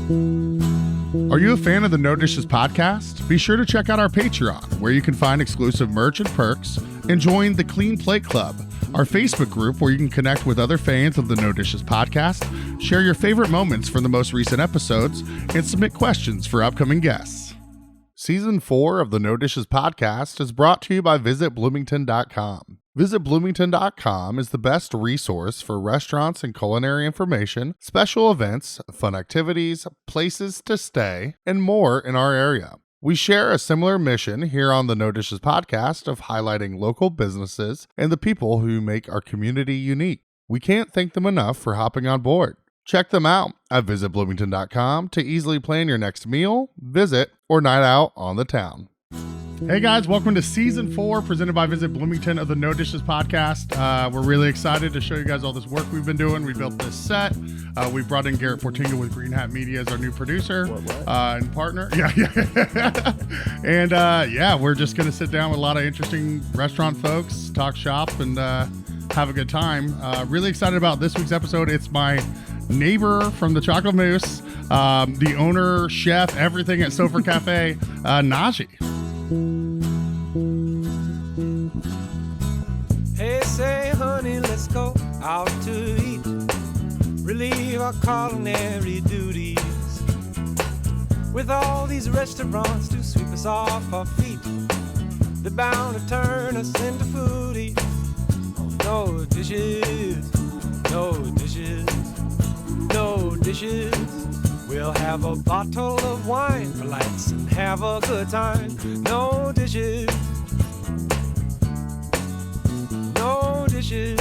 Are you a fan of the No Dishes podcast? Be sure to check out our Patreon, where you can find exclusive merch and perks, and join the Clean Plate Club, our Facebook group where you can connect with other fans of the No Dishes podcast, share your favorite moments from the most recent episodes, and submit questions for upcoming guests. Season 4 of the No Dishes podcast is brought to you by VisitBloomington.com. VisitBloomington.com is the best resource for restaurants and culinary information, special events, fun activities, places to stay, and more in our area. We share a similar mission here on the No Dishes podcast of highlighting local businesses and the people who make our community unique. We can't thank them enough for hopping on board. Check them out at visitbloomington.com to easily plan your next meal, visit, or night out on the town. Hey guys, welcome to Season 4 presented by Visit Bloomington of the No Dishes podcast. We're really excited to show you guys all this work we've been doing. We built this set. We brought in Garrett Portinga with Green Hat Media as our new producer and partner. Yeah. And we're just going to sit down with a lot of interesting restaurant folks, talk shop, and have a good time. Really excited about this week's episode. It's my neighbor from the Chocolate Mousse, the owner, chef, everything at Sofra Cafe, Naciye. Hey, say, honey, let's go out to eat. Relieve our culinary duties. With all these restaurants to sweep us off our feet, they're bound to turn us into foodies. No dishes, no dishes, no dishes. We'll have a bottle of wine, relax and have a good time. No dishes, no dishes.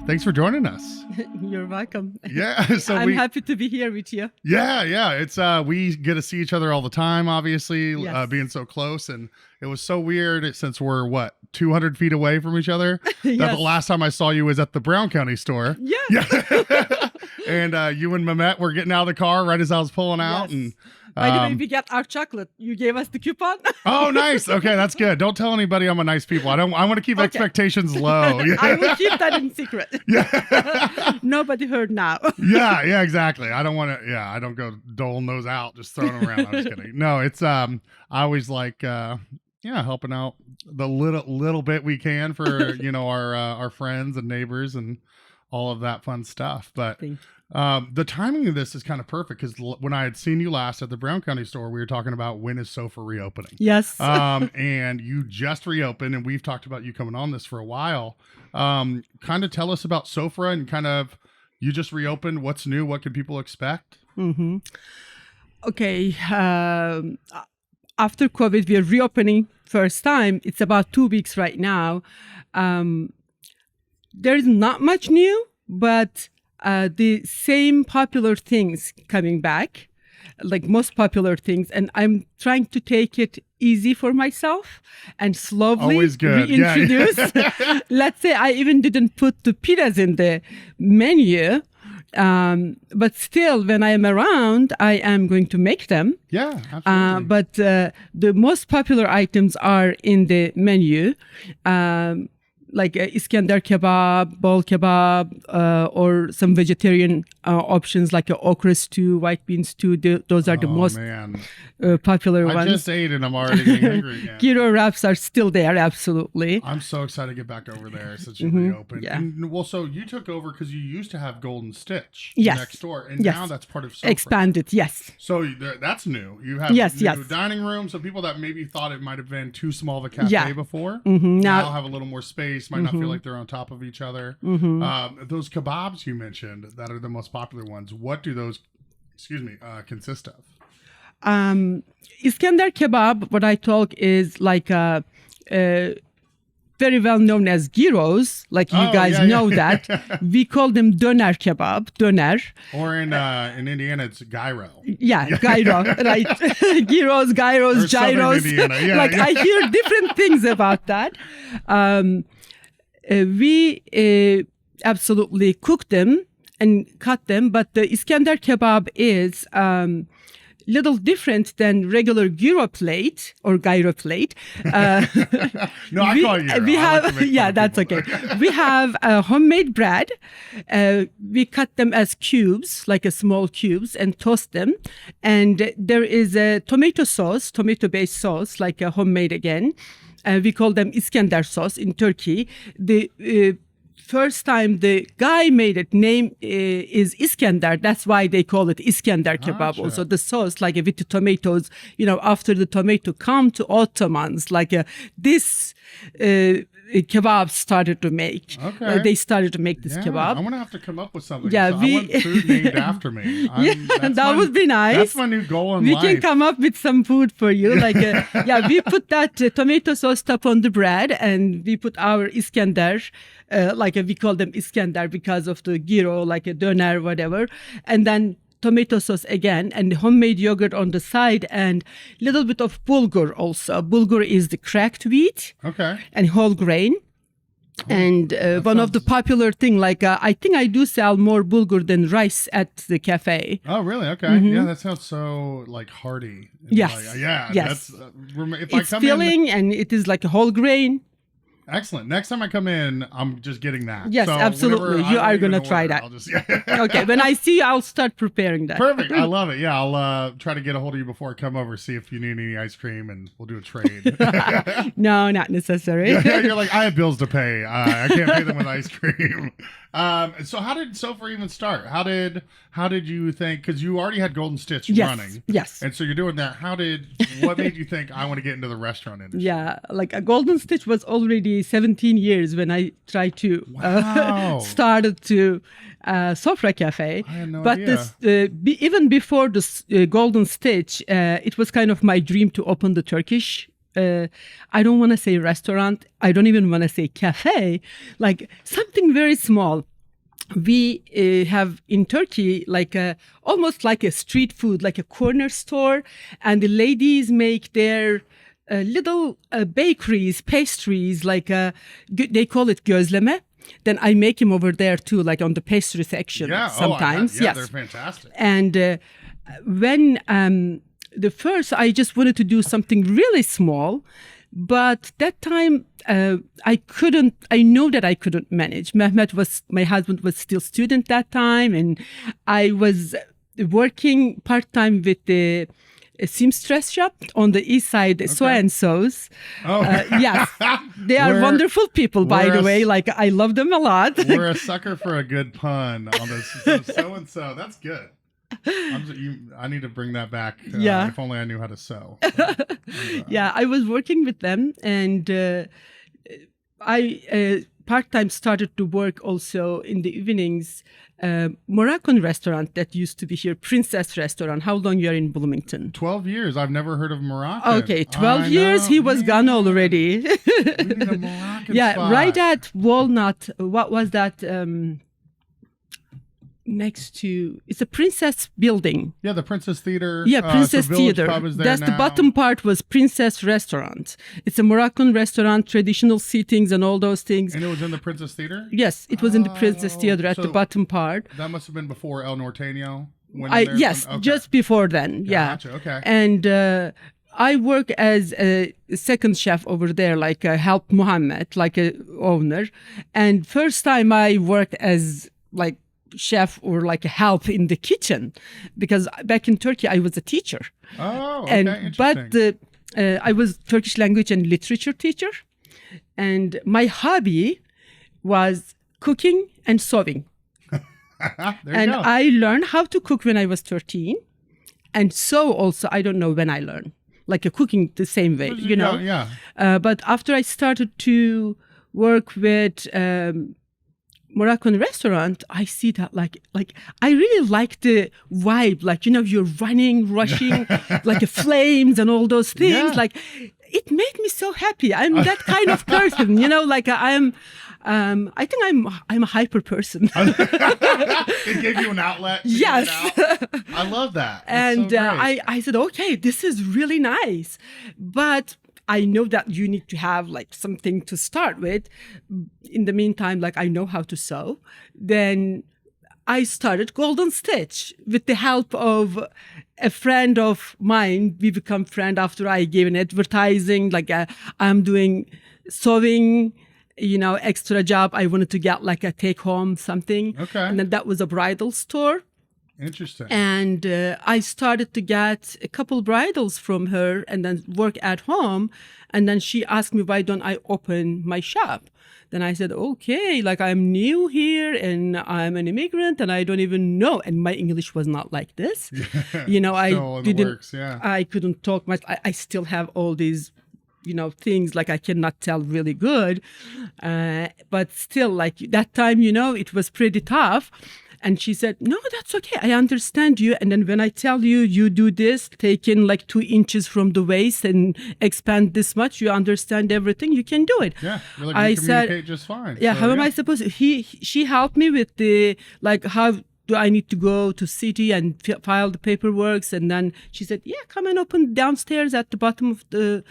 Thanks for joining us. You're welcome. Yeah, so I'm happy to be here with you. Yeah. It's we get to see each other all the time, obviously, Yes. being so close, and it was so weird since we're 200 feet away from each other. Yes. That the last time I saw you was at the Brown County store. Yes. Yeah. And you and Mehmet were getting out of the car right as I was pulling out. Yes. And By the way, we got our chocolate. You gave us the coupon. oh, nice. Okay, that's good. Don't tell anybody I'm a nice people. I want to keep expectations low. Yeah. I will keep that in secret. Yeah. Nobody heard now. Yeah, exactly. I don't want to. Yeah, I don't go doling those out, just throwing them around. I'm just kidding. No, it's I always like helping out the little bit we can for our friends and neighbors and all of that fun stuff. But the timing of this is kind of perfect because when I had seen you last at the Brown County store, we were talking about when is Sofra reopening. Yes. And you just reopened, and we've talked about you coming on this for a while. Kind of tell us about Sofra and kind of you just reopened. What's new? What can people expect? Mm-hmm. Okay. After COVID, we're reopening first time. It's about 2 weeks right now. There's not much new, but the same popular things coming back, like most popular things. And I'm trying to take it easy for myself and slowly reintroduce. Yeah. Let's say I even didn't put the pizzas in the menu. But still, when I am around, I am going to make them. Yeah, absolutely. But the most popular items are in the menu. Like Iskender kebab, bol kebab, or some vegetarian options like okra stew, white bean stew. Those are the most popular ones. I just ate and I'm already getting hungry again. Gyro wraps are still there, absolutely. I'm so excited to get back over there since you reopened. Yeah. And, so you took over because you used to have Golden Stitch next door, and now that's part of Sofra. Expanded, yes. So that's new. You have new dining room, so people that maybe thought it might have been too small of a cafe before now have a little more space, might not feel like they're on top of each other. Those kebabs you mentioned that are the most popular ones, what do those consist of? Iskender kebab, what I talk is like very well known as gyros, like you guys know that. We call them doner kebab, doner. Or in Indiana, it's gyro. Yeah, gyro, right? Gyros, gyros. I hear different things about that. We absolutely cook them and cut them, but the Iskender kebab is little different than regular gyro plate or gyro plate. No, I call you. We I like to have, make fun yeah, of that's people. okay. We have homemade bread. We cut them as cubes, like a small cubes, and toast them. And there is a tomato sauce, tomato-based sauce, like a homemade again. We call them Iskender sauce in Turkey. The first time the guy made it, name is Iskender. That's why they call it Iskender kebab. Gotcha. Also, the sauce, like with the tomatoes, after the tomato come to Ottomans, like this kebab started to make. Okay. They started to make this Yeah, kebab. I'm gonna have to come up with something. Yeah, So I want food named after me. That would be nice. That's my new goal in We life. can come up with some food for you. Like, we put that tomato sauce top on the bread, and we put our Iskender, we call them Iskender because of the gyro, like a döner, whatever, and then tomato sauce again, and homemade yogurt on the side, and little bit of bulgur also. Bulgur is the cracked wheat Okay. and whole grain. And one of the popular thing, I think I do sell more bulgur than rice at the cafe. Oh, really? Okay. Yeah, that sounds so hearty. And Yes. yeah. Yes. That's if It's I come in. filling, and it is like a whole grain. Excellent. Next time I come in, I'm just getting that. Yes, So absolutely. whenever You I are don't even gonna try order, that. I'll just, Okay, when I see you, I'll start preparing that. Perfect. I love it. Yeah, I'll try to get a hold of you before I come over, see if you need any ice cream, and we'll do a trade. No, not necessary. You're like, I have bills to pay. I can't pay them with ice cream. So how did Sofra even start? How did you think? Because you already had Golden Stitch running. Yes. And so you're doing that. What made you think I want to get into the restaurant industry? Yeah, like a Golden Stitch was already 17 years when I tried to Wow. started to Sofra Cafe. I had no but idea. Even before this Golden Stitch, it was kind of my dream to open the Turkish. I don't want to say restaurant. I don't even want to say cafe. Like something very small. We have in Turkey almost like a street food, like a corner store, and the ladies make their little bakeries, pastries, they call it gözleme. Then I make them over there too, like on the pastry section sometimes. Yeah, yes, they're fantastic. and when the first, I just wanted to do something really small, but that time I know that I couldn't manage. My husband was still student that time, and I was working part-time with the seamstress shop on the east side, so-and-so's. Oh. Yes, they are wonderful people, by the way. I love them a lot. We're a sucker for a good pun on this. So-and-so. That's good. I need to bring that back. Yeah. If only I knew how to sew. Yeah, I was working with them, and I part-time started to work also in the evenings. Moroccan restaurant that used to be here, Princess Restaurant. How long you are in Bloomington? 12 years. I've never heard of Moroccan. Okay, 12 I years. know. He was gone already. We need a Moroccan Yeah, spot. right at Walnut. What was that? Next to, it's a Princess building. Yeah, the Princess Theater. Yeah, Princess so Village Theater. Pub is there That's now. the bottom part was Princess Restaurant. It's a Moroccan restaurant, traditional seatings and all those things. And it was in the Princess Theater? Yes, it was in the Princess Theater at so the bottom part. That must have been before El Norteño. went in there? Yes, Okay. just before then. Yeah. Gotcha, okay. And I work as a second chef over there, help Mohammed, like a owner. And first time I worked as chef or a help in the kitchen, because back in Turkey I was a teacher. Oh, okay, But I was Turkish language and literature teacher, and my hobby was cooking and sewing. And I learned how to cook when I was 13, and sew also. I don't know when I learned, cooking the same way, Yeah. But after I started to work with Moroccan restaurant, I see that I really like the vibe, you're running, rushing, flames and all those things. Yeah. It made me so happy. I'm that kind of person, I think I'm a hyper person. It gave you an outlet. Yes. I love that. That's And so great. I said, okay, this is really nice. But I know that you need to have something to start with. In the meantime, I know how to sew. Then I started Golden Stitch with the help of a friend of mine. We become friend after I gave an advertising, like I'm doing sewing, extra job. I wanted to get like a take home something. Okay. And then that was a bridal store. Interesting. And I started to get a couple bridals from her and then work at home. And then she asked me, why don't I open my shop? Then I said, okay, like I'm new here and I'm an immigrant and I don't even know. And my English was not like this. I didn't, I couldn't talk much. I still have all these, things like I cannot tell really good. But still, like that time, it was pretty tough. And she said, no, that's okay. I understand you. And then when I tell you, you do this, take in like 2 inches from the waist and expand this much, you understand everything, you can do it. Yeah, you communicate just fine. Yeah, so, how am I supposed to? She helped me with the, like, how do I need to go to city and file the paperwork? And then she said, yeah, come and open downstairs at the bottom of the,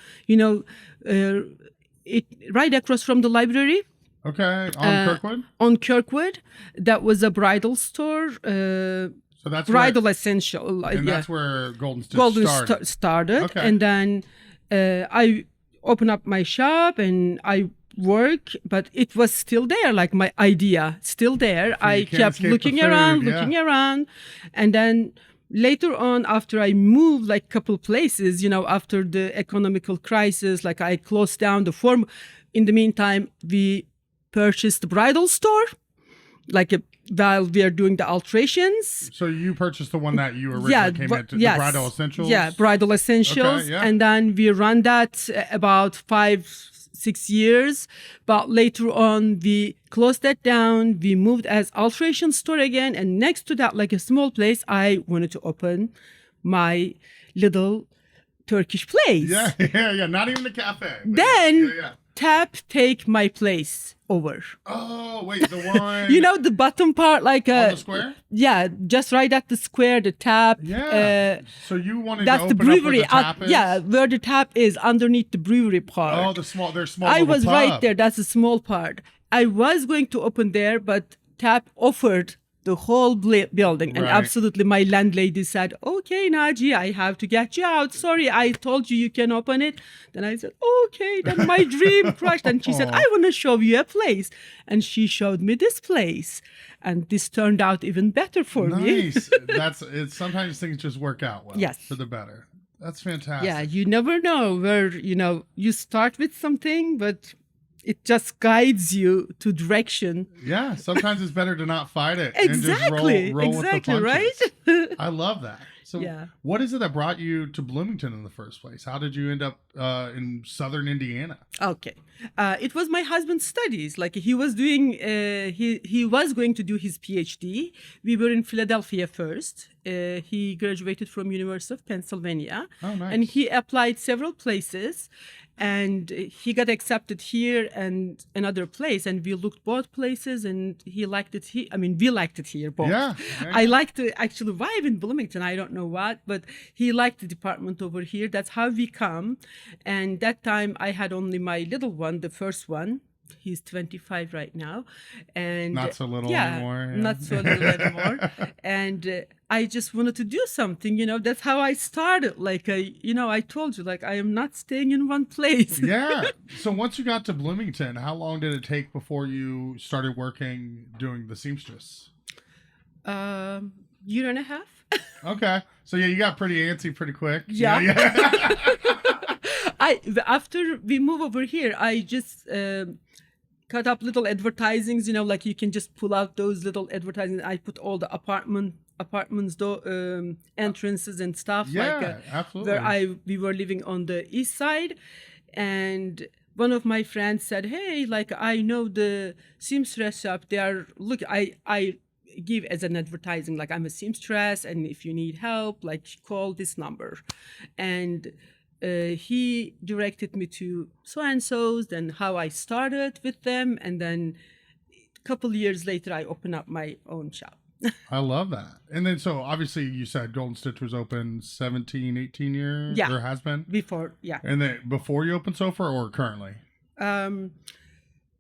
right across from the library. Okay, on Kirkwood? On Kirkwood. That was a bridal store. So that's bridal essential. And that's where Golden Stitch started. Okay. And then I opened up my shop and I work, but it was still there, like my idea, still there. So I kept looking around. And then later on, after I moved like a couple places, after the economical crisis, like I closed down the form. In the meantime, we purchased the bridal store, while we are doing the alterations. So you purchased the one that you originally came into, the Bridal Essentials? Yeah, Bridal Essentials. Okay, yeah. And then we run that about 5-6 years. But later on, we closed that down. We moved as alteration store again. And next to that, like a small place, I wanted to open my little Turkish place. Yeah. Not even a cafe. Then Tap take my place over. Oh, wait, the one... the bottom part, like... on the square? Yeah, just right at the square, the Tap. Yeah. So you wanted to that's open the brewery. up where the Tap is? Yeah, where the Tap is, underneath the brewery part. Oh, there's small I was pub. right there. That's a small part. I was going to open there, but Tap offered the whole building. And absolutely, my landlady said, okay, Naciye, I have to get you out. Sorry, I told you can open it. Then I said, okay, then my dream crushed. And she said, I want to show you a place. And she showed me this place. And this turned out even better for me. Nice. Sometimes things just work out well. Yes. For the better. That's fantastic. Yeah, you never know where, you start with something, but it just guides you to direction. Yeah, sometimes it's better to not fight it. Exactly. And just roll with the punches. Right? I love that. So what is it that brought you to Bloomington in the first place? How did you end up in southern Indiana? Okay. It was my husband's studies. Like he was doing, he was going to do his PhD. We were in Philadelphia first. He graduated from University of Pennsylvania. Oh, nice. And he applied several places. And he got accepted here and another place. And we looked both places and he liked it here. I mean, we liked it here both. Yeah. I liked to actually vibe in Bloomington. I don't know what, but he liked the department over here. That's how we come. And that time I had only my little one, the first one. He's 25 right now. And not so little anymore. Yeah. Not so little anymore. And I just wanted to do something, that's how I started. Like, I told you, like, I am not staying in one place. Yeah. So once you got to Bloomington, how long did it take before you started working doing the seamstress? Year and a half. Okay. So you got pretty antsy pretty quick. Yeah. After we move over here, I just cut up little advertisings, like you can just pull out those little advertising. I put all the apartments, entrances and stuff. Yeah, absolutely. Where we were living on the east side, and one of my friends said, "Hey, like I know the seamstress shop. They are look. I give as an advertising, like I'm a seamstress, and if you need help, like call this number," and he directed me to so-and-so's, then how I started with them. And then a couple years later, I opened up my own shop. I love that. And then, so obviously you said Golden Stitch was open 17, 18 years? Yeah. Or has been? Before, yeah. And then before you opened Sofra or currently?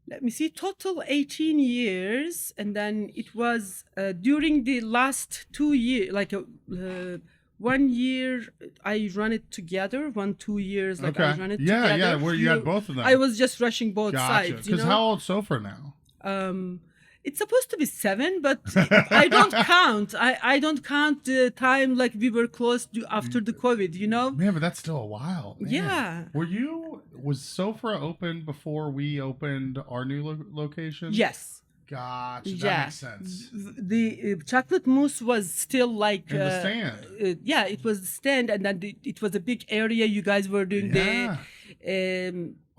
let me see, total 18 years. And then it was during the last 2 years, like 1 year, I run it together. 2 years, like I run it together. Yeah, where you had both of them. I was just rushing both sides. Because how old's Sofra now? It's supposed to be 7, but I don't count. I don't count the time like we were close to after the COVID, you know? Man, but that's still a while. Man. Yeah. Was Sofra open before we opened our new location? Yes. Gotcha. That makes sense. The chocolate mousse was still like... In the stand. It was the stand, and then it was a big area you guys were doing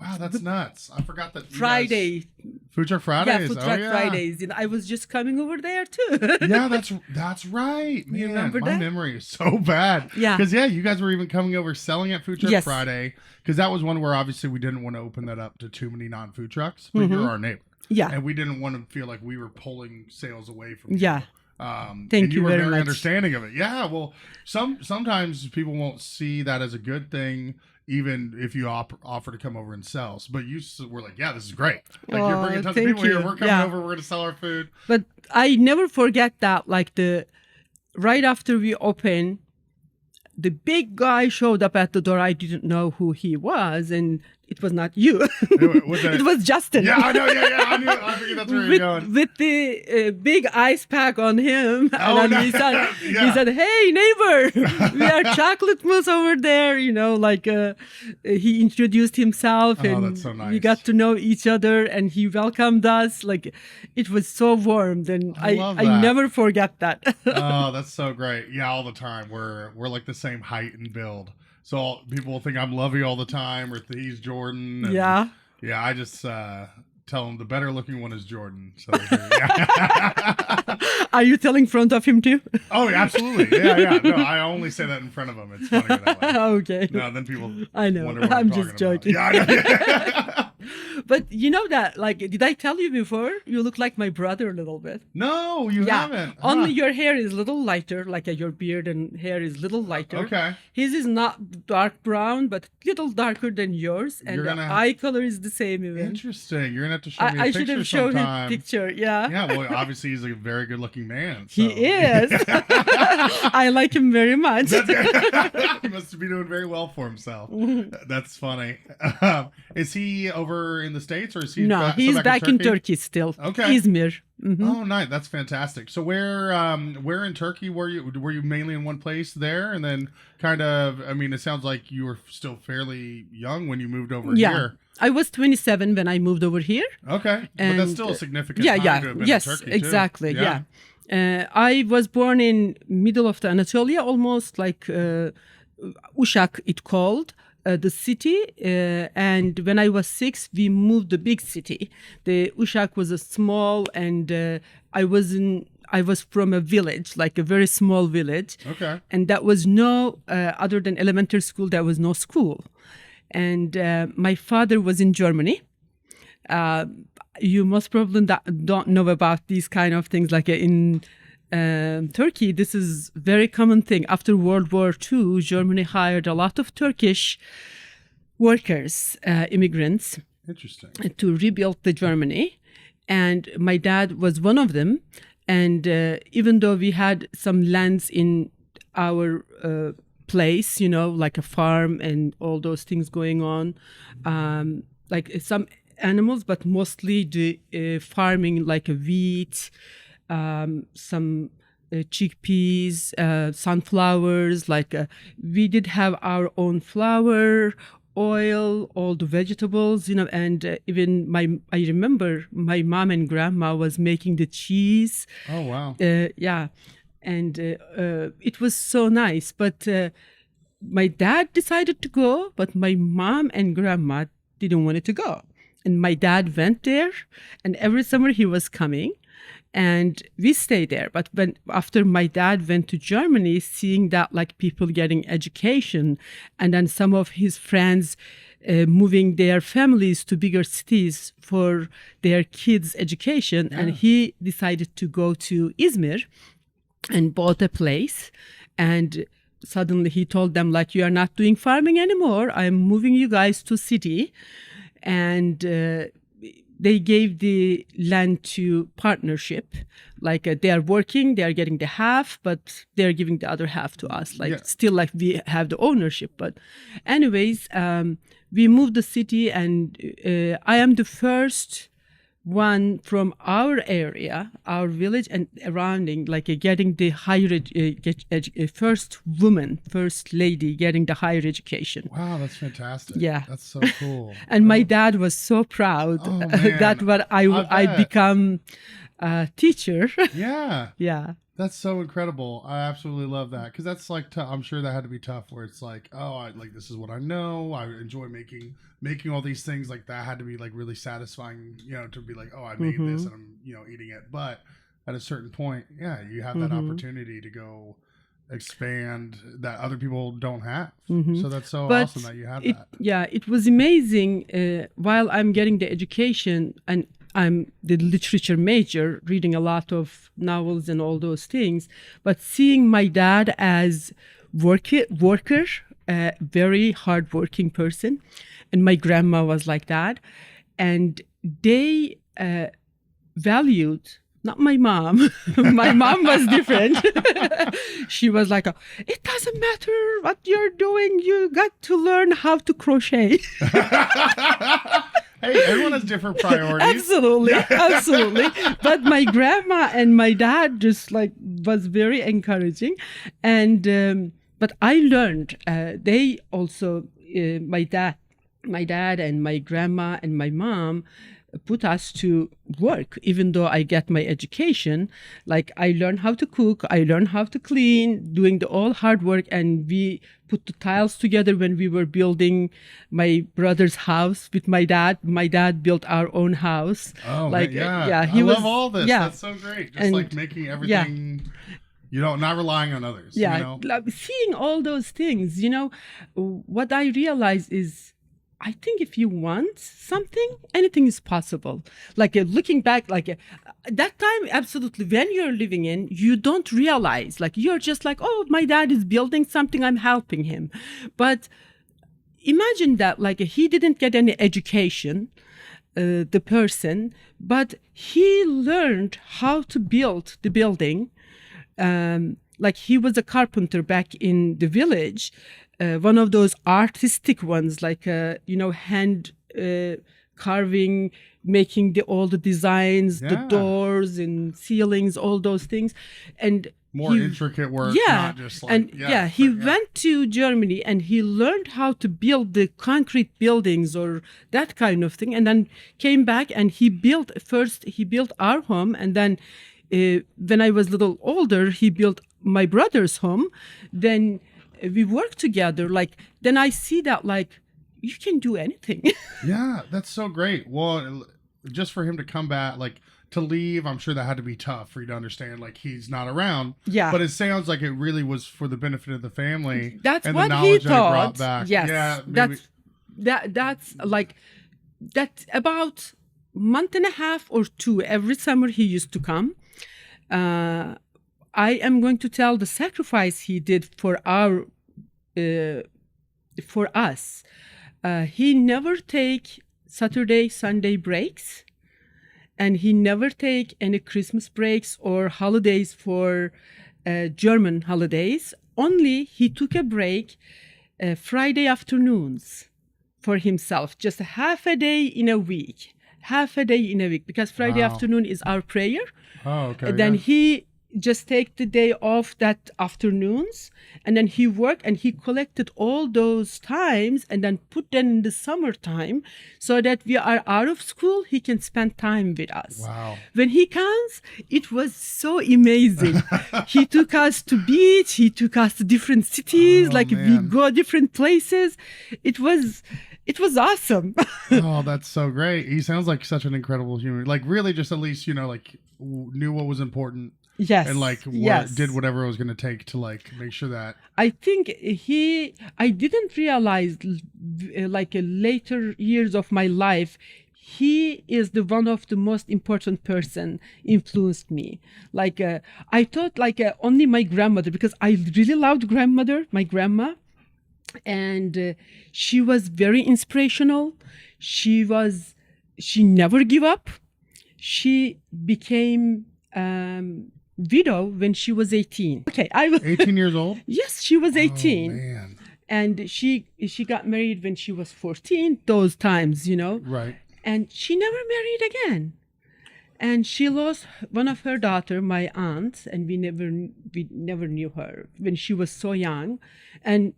wow, that's nuts. I forgot that. Friday. Food Truck Fridays. Yeah, Food Truck Fridays. I was just coming over there too. Yeah, that's right. Man, you remember my that? memory is so bad. Yeah. Because, you guys were even coming over selling at Food Truck Friday. Because that was one where obviously we didn't want to open that up to too many non-food trucks. But you're our neighbor. Yeah. And we didn't want to feel like we were pulling sales away from you. Yeah. Thank you were very much. understanding of it. Yeah, well, sometimes people won't see that as a good thing, even if you offer to come over and sell. But you were like, yeah, this is great. Like you're bringing tons of people here. We're coming over. We're going to sell our food. But I never forget that. Like right after we opened, the big guy showed up at the door. I didn't know who he was, and it was not you. It was Justin. Yeah, I know. Yeah, I knew. I figured that's where you're going. With the big ice pack on him. And then he said, hey, neighbor, we are chocolate mousse over there. You know, like he introduced himself and that's so nice. we got to know each other and he welcomed us. Like it was so warm. And I never forget that. Oh, that's so great. Yeah, all the time. We're like the same height and build. So people will think I'm Lovey all the time, or he's Jordan. And yeah. Yeah, I just tell him the better looking one is Jordan. So Are you telling front of him too? Oh, absolutely. Yeah. No, I only say that in front of him. It's funny that way. Okay. No, then people I know. wonder what I'm talking just joking. About. Yeah, I know. But you know that, like, did I tell you before? You look like my brother a little bit. No, you haven't. Only your hair is a little lighter, like your beard and hair is a little lighter. Okay. His is not dark brown, but a little darker than yours. And the eye color is the same even. Interesting. You're going to have to show me a picture I should have shown sometime. his picture, yeah. Yeah, well, obviously he's a very good looking man. So. He is. I like him very much. He must be doing very well for himself. That's funny. Is he over in the States, or is he? No, he's back in Turkey still. Okay, Izmir. Mm-hmm. Oh, nice. That's fantastic. So where in Turkey were you? Were you mainly in one place there, and then kind of? I mean, it sounds like you were still fairly young when you moved over here. I was 27 when I moved over here. Okay, but that's still a significant time to have been in Turkey too. Exactly. Yeah. I was born in middle of the Anatolia, almost like Uşak, it called. The city, and when I was 6, we moved the big city. The Uşak was a small, and I was from a village, like a very small village. Okay. And that was no, other than elementary school, there was no school. And my father was in Germany. You most probably don't know about these kind of things, like in Turkey, this is very common thing. After World War II, Germany hired a lot of Turkish workers, immigrants, to rebuild the Germany. And my dad was one of them. And even though we had some lands in our place, you know, like a farm and all those things going on, like some animals, but mostly the farming, like a wheat, some chickpeas, sunflowers, like we did have our own flour, oil, all the vegetables, you know, and even I remember my mom and grandma was making the cheese. Oh, wow. Yeah. And it was so nice. But my dad decided to go, but my mom and grandma didn't want it to go. And my dad went there, and every summer he was coming. And we stayed there. But after my dad went to Germany, seeing that like people getting education, and then some of his friends moving their families to bigger cities for their kids' education, and he decided to go to Izmir and bought a place. And suddenly he told them, like, you are not doing farming anymore. I'm moving you guys to city. And they gave the land to partnership. Like they are working, they are getting the half, but they're giving the other half to us. Like still like we have the ownership. But anyways, we moved the city, and I am the first one from our area, our village and surrounding, like getting the first woman, first lady getting the higher education. Wow, that's fantastic. Yeah. That's so cool. And my dad was so proud that what I become a teacher. Yeah. Yeah. That's so incredible. I absolutely love that, because that's like I'm sure that had to be tough, where it's like, this is what I know. I enjoy making all these things. Like that had to be like really satisfying, to be like, I made this and I'm eating it. But at a certain point, you have that opportunity to go expand that other people don't have. So that's so awesome that you have that. Yeah, it was amazing. While I'm getting the education, and I'm the literature major, reading a lot of novels and all those things, but seeing my dad as worker, a very hardworking person, and my grandma was like that, and they valued, not my mom. My mom was different. She was like, it doesn't matter what you're doing, you got to learn how to crochet. Hey, everyone has different priorities. Absolutely. But my grandma and my dad just like was very encouraging. And but I learned, they also, my dad and my grandma and my mom put us to work. Even though I get my education, like I learned how to cook, I learned how to clean, doing the all hard work, and we put the tiles together when we were building my brother's house with my dad. My dad built our own house. Oh, like yeah. He love all this. Yeah. That's so great. Just like making everything, not relying on others. Yeah, like seeing all those things. What I realize is, I think if you want something, anything is possible. Like looking back, like that time, absolutely, when you're living in, you don't realize, like you're just like, my dad is building something, I'm helping him. But imagine that, like he didn't get any education, the person, but he learned how to build the building. Like he was a carpenter back in the village. One of those artistic ones, like hand carving, making all the designs, the doors and ceilings, all those things, and more intricate work. Not just like, and he went to Germany and he learned how to build the concrete buildings or that kind of thing, and then came back and he built our home, and then when I was a little older, he built my brother's home. Then we work together. Like then I see that like you can do anything. Yeah, that's so great. Well, just for him to come back, like to leave, I'm sure that had to be tough for you to understand. Like he's not around. Yeah, but it sounds like it really was for the benefit of the family. That's and what the knowledge he thought. That he brought back. Yes, yeah, that's like that. About a month and a half or two every summer he used to come. I am going to tell the sacrifice he did for us. He never take Saturday, Sunday breaks, and he never take any Christmas breaks or holidays for German holidays. Only he took a break Friday afternoons for himself, just half a day in a week, because Friday afternoon is our prayer. Oh, okay. Then he just take the day off that afternoons, and then he worked and he collected all those times and then put them in the summertime so that we are out of school, he can spend time with us. Wow. When he comes, it was so amazing. He took us to beach, he took us to different cities, we go different places. It was awesome. Oh, that's so great. He sounds like such an incredible human. Like really just at least, knew what was important. Yes. And did whatever it was going to take to make sure that. I think I didn't realize later years of my life, he is the one of the most important person influenced me. I thought only my grandmother, because I really loved my grandma. And she was very inspirational. She she never give up. She became widow when she was 18. Okay, I was 18 years old? Yes, she was 18. Oh, man. And she got married when she was 14, those times, Right. And she never married again. And she lost one of her daughter, my aunt, and we never knew her when she was so young. And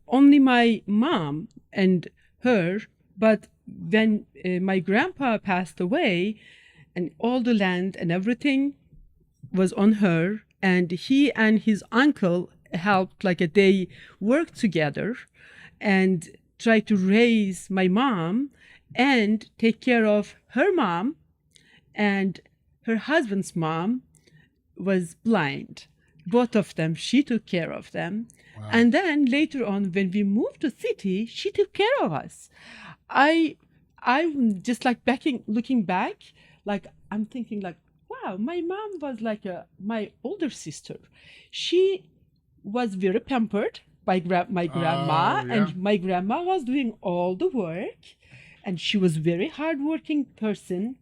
only my mom and her, but when my grandpa passed away, and all the land and everything was on her, and he and his uncle helped, they worked together and tried to raise my mom and take care of her mom, and her husband's mom was blind. Both of them, she took care of them. Wow. And then later on, when we moved to city, she took care of us. I just looking back, I'm thinking wow, my mom was my older sister. She was very pampered by my grandma, and my grandma was doing all the work, and she was very hardworking person.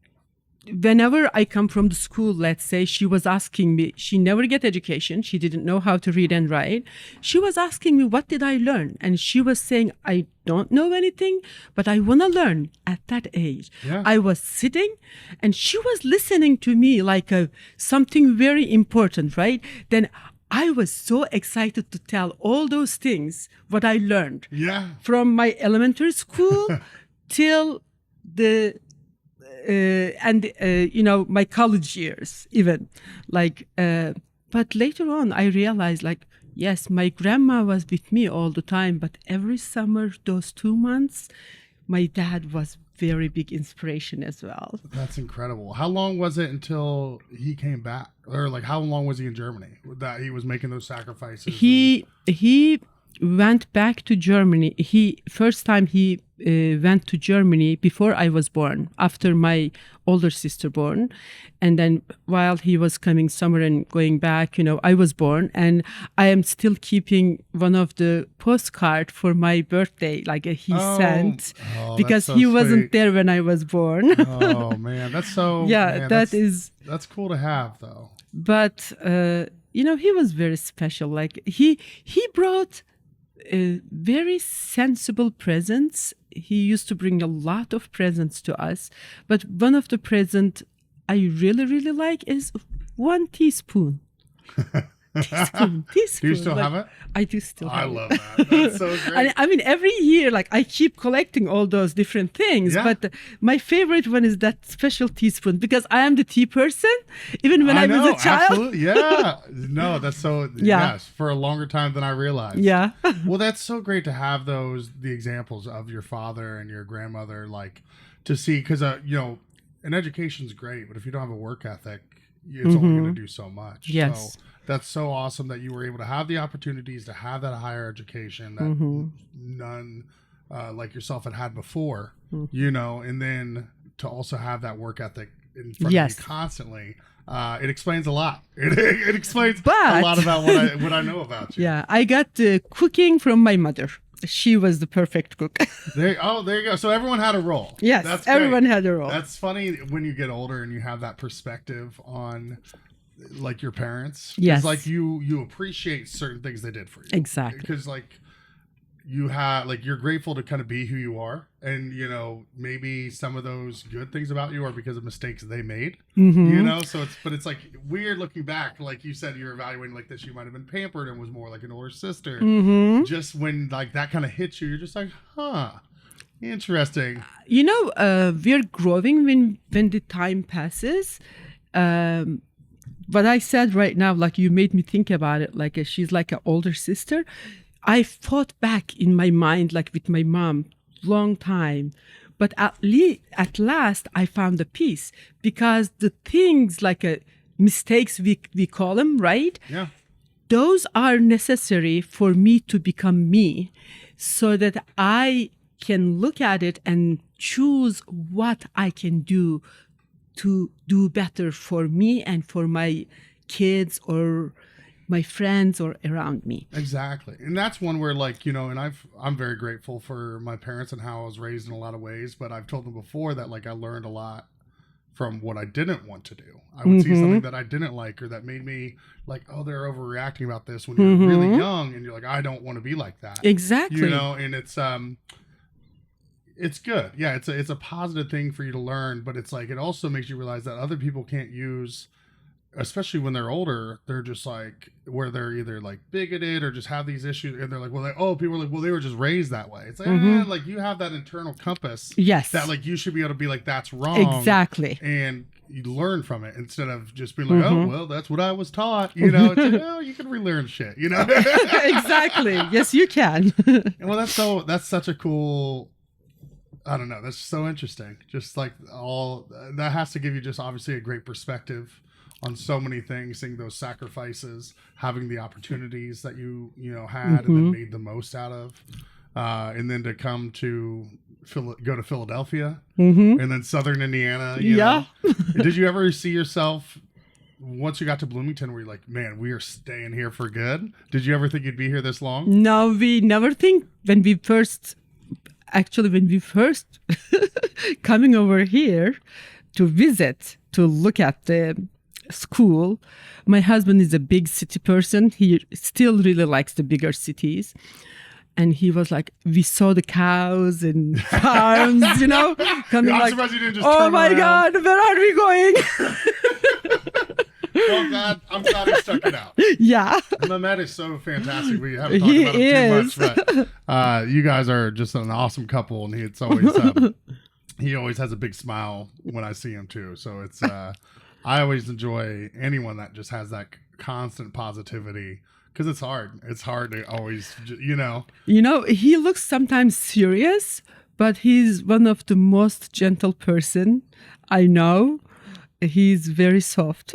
Whenever I come from the school, let's say, she was asking me, she never get education. She didn't know how to read and write. She was asking me, what did I learn? And she was saying, I don't know anything, but I want to learn at that age. Yeah. I was sitting and she was listening to me like something very important, right? Then I was so excited to tell all those things, what I learned from my elementary school till the my college years even, but later on I realized, yes, my grandma was with me all the time, but every summer, those 2 months, my dad was very big inspiration as well. That's incredible. How long was it until he came back, or how long was he in Germany that he was making those sacrifices? He went back to Germany. First time he went to Germany before I was born, after my older sister born. And then while he was coming somewhere and going back, I was born, and I am still keeping one of the postcard for my birthday, he sent, because he wasn't there when I was born. Oh man, that's so, man, that's cool to have though. But, he was very special. He brought very sensible presents. He used to bring a lot of presents to us, but one of the presents I really, really like is 1 teaspoon. Teaspoon. Do you still have it? I do still have it. I love that. That's so great. I mean, every year, I keep collecting all those different things, but my favorite one is that special teaspoon, because I am the tea person, even when I was a child. Absolutely. Yeah. No, that's so, yes, for a longer time than I realized. Yeah. Well, that's so great to have the examples of your father and your grandmother, to see, because, an education's great, but if you don't have a work ethic, it's only going to do so much. Yes. So that's so awesome that you were able to have the opportunities to have that higher education that none like yourself had before, and then to also have that work ethic in front of you constantly. It explains a lot. It explains a lot about what I know about you. Yeah, I got cooking from my mother. She was the perfect cook. There you go. So everyone had a role. Yes, everyone had a role. That's funny when you get older and you have that perspective on your parents. Yes. You appreciate certain things they did for you. Exactly. Because you have you're grateful to kind of be who you are, and maybe some of those good things about you are because of mistakes they made. So it's weird looking back. Like you said, you're evaluating this, you might have been pampered and was more like an older sister. Just when that kind of hits you, you're just interesting. We're growing when the time passes. But I said right now, you made me think about it, she's like an older sister. I fought back in my mind, with my mom, long time. But at last, I found a peace, because the things mistakes, we call them, right? Yeah. Those are necessary for me to become me, so that I can look at it and choose what I can do to do better for me and for my kids, or my friends or around me. Exactly. And that's one where, like, you know, and I'm very grateful for my parents and how I was raised in a lot of ways, but I've told them before that, like, I learned a lot from what I didn't want to do. I would see something that I didn't like or that made me like, oh, they're overreacting about this when you're really young and you're like, I don't want to be like that. Exactly. You know, and it's good. Yeah, it's a positive thing for you to learn, but it's like it also makes you realize that other people can't use, especially when they're older, they're just like where they're either like bigoted or just have these issues, and they're like, well, people are like, well, they were just raised that way. It's like, like you have that internal compass, yes, that like you should be able to be like, that's wrong, exactly, and you learn from it instead of just being like, oh, well, that's what I was taught. You know, it's like, oh, you can relearn shit. You know, exactly. Yes, you can. And well, that's such a cool. I don't know. That's so interesting. Just like all that has to give you just obviously a great perspective on so many things, seeing those sacrifices, having the opportunities that you know had and then made the most out of, and then to come to go to Philadelphia and then Southern Indiana. You know? Did you ever see yourself once you got to Bloomington where you're like, man, we are staying here for good? Did you ever think you'd be here this long? No, we never think when we first coming over here to visit, to look at the school. My husband is a big city person. He still really likes the bigger cities. And he was like, we saw the cows and farms, you know, coming I'm like, surprised you didn't just oh turn my around. God, where are we going? Well, I'm glad he stuck it out. Yeah. Mehmet is so fantastic. We haven't talked about him too much, but you guys are just an awesome couple, and he always has a big smile when I see him too. So it's I always enjoy anyone that just has that constant positivity, because it's hard. It's hard to always, you know. You know, he looks sometimes serious, but he's one of the most gentle person I know. He's very soft.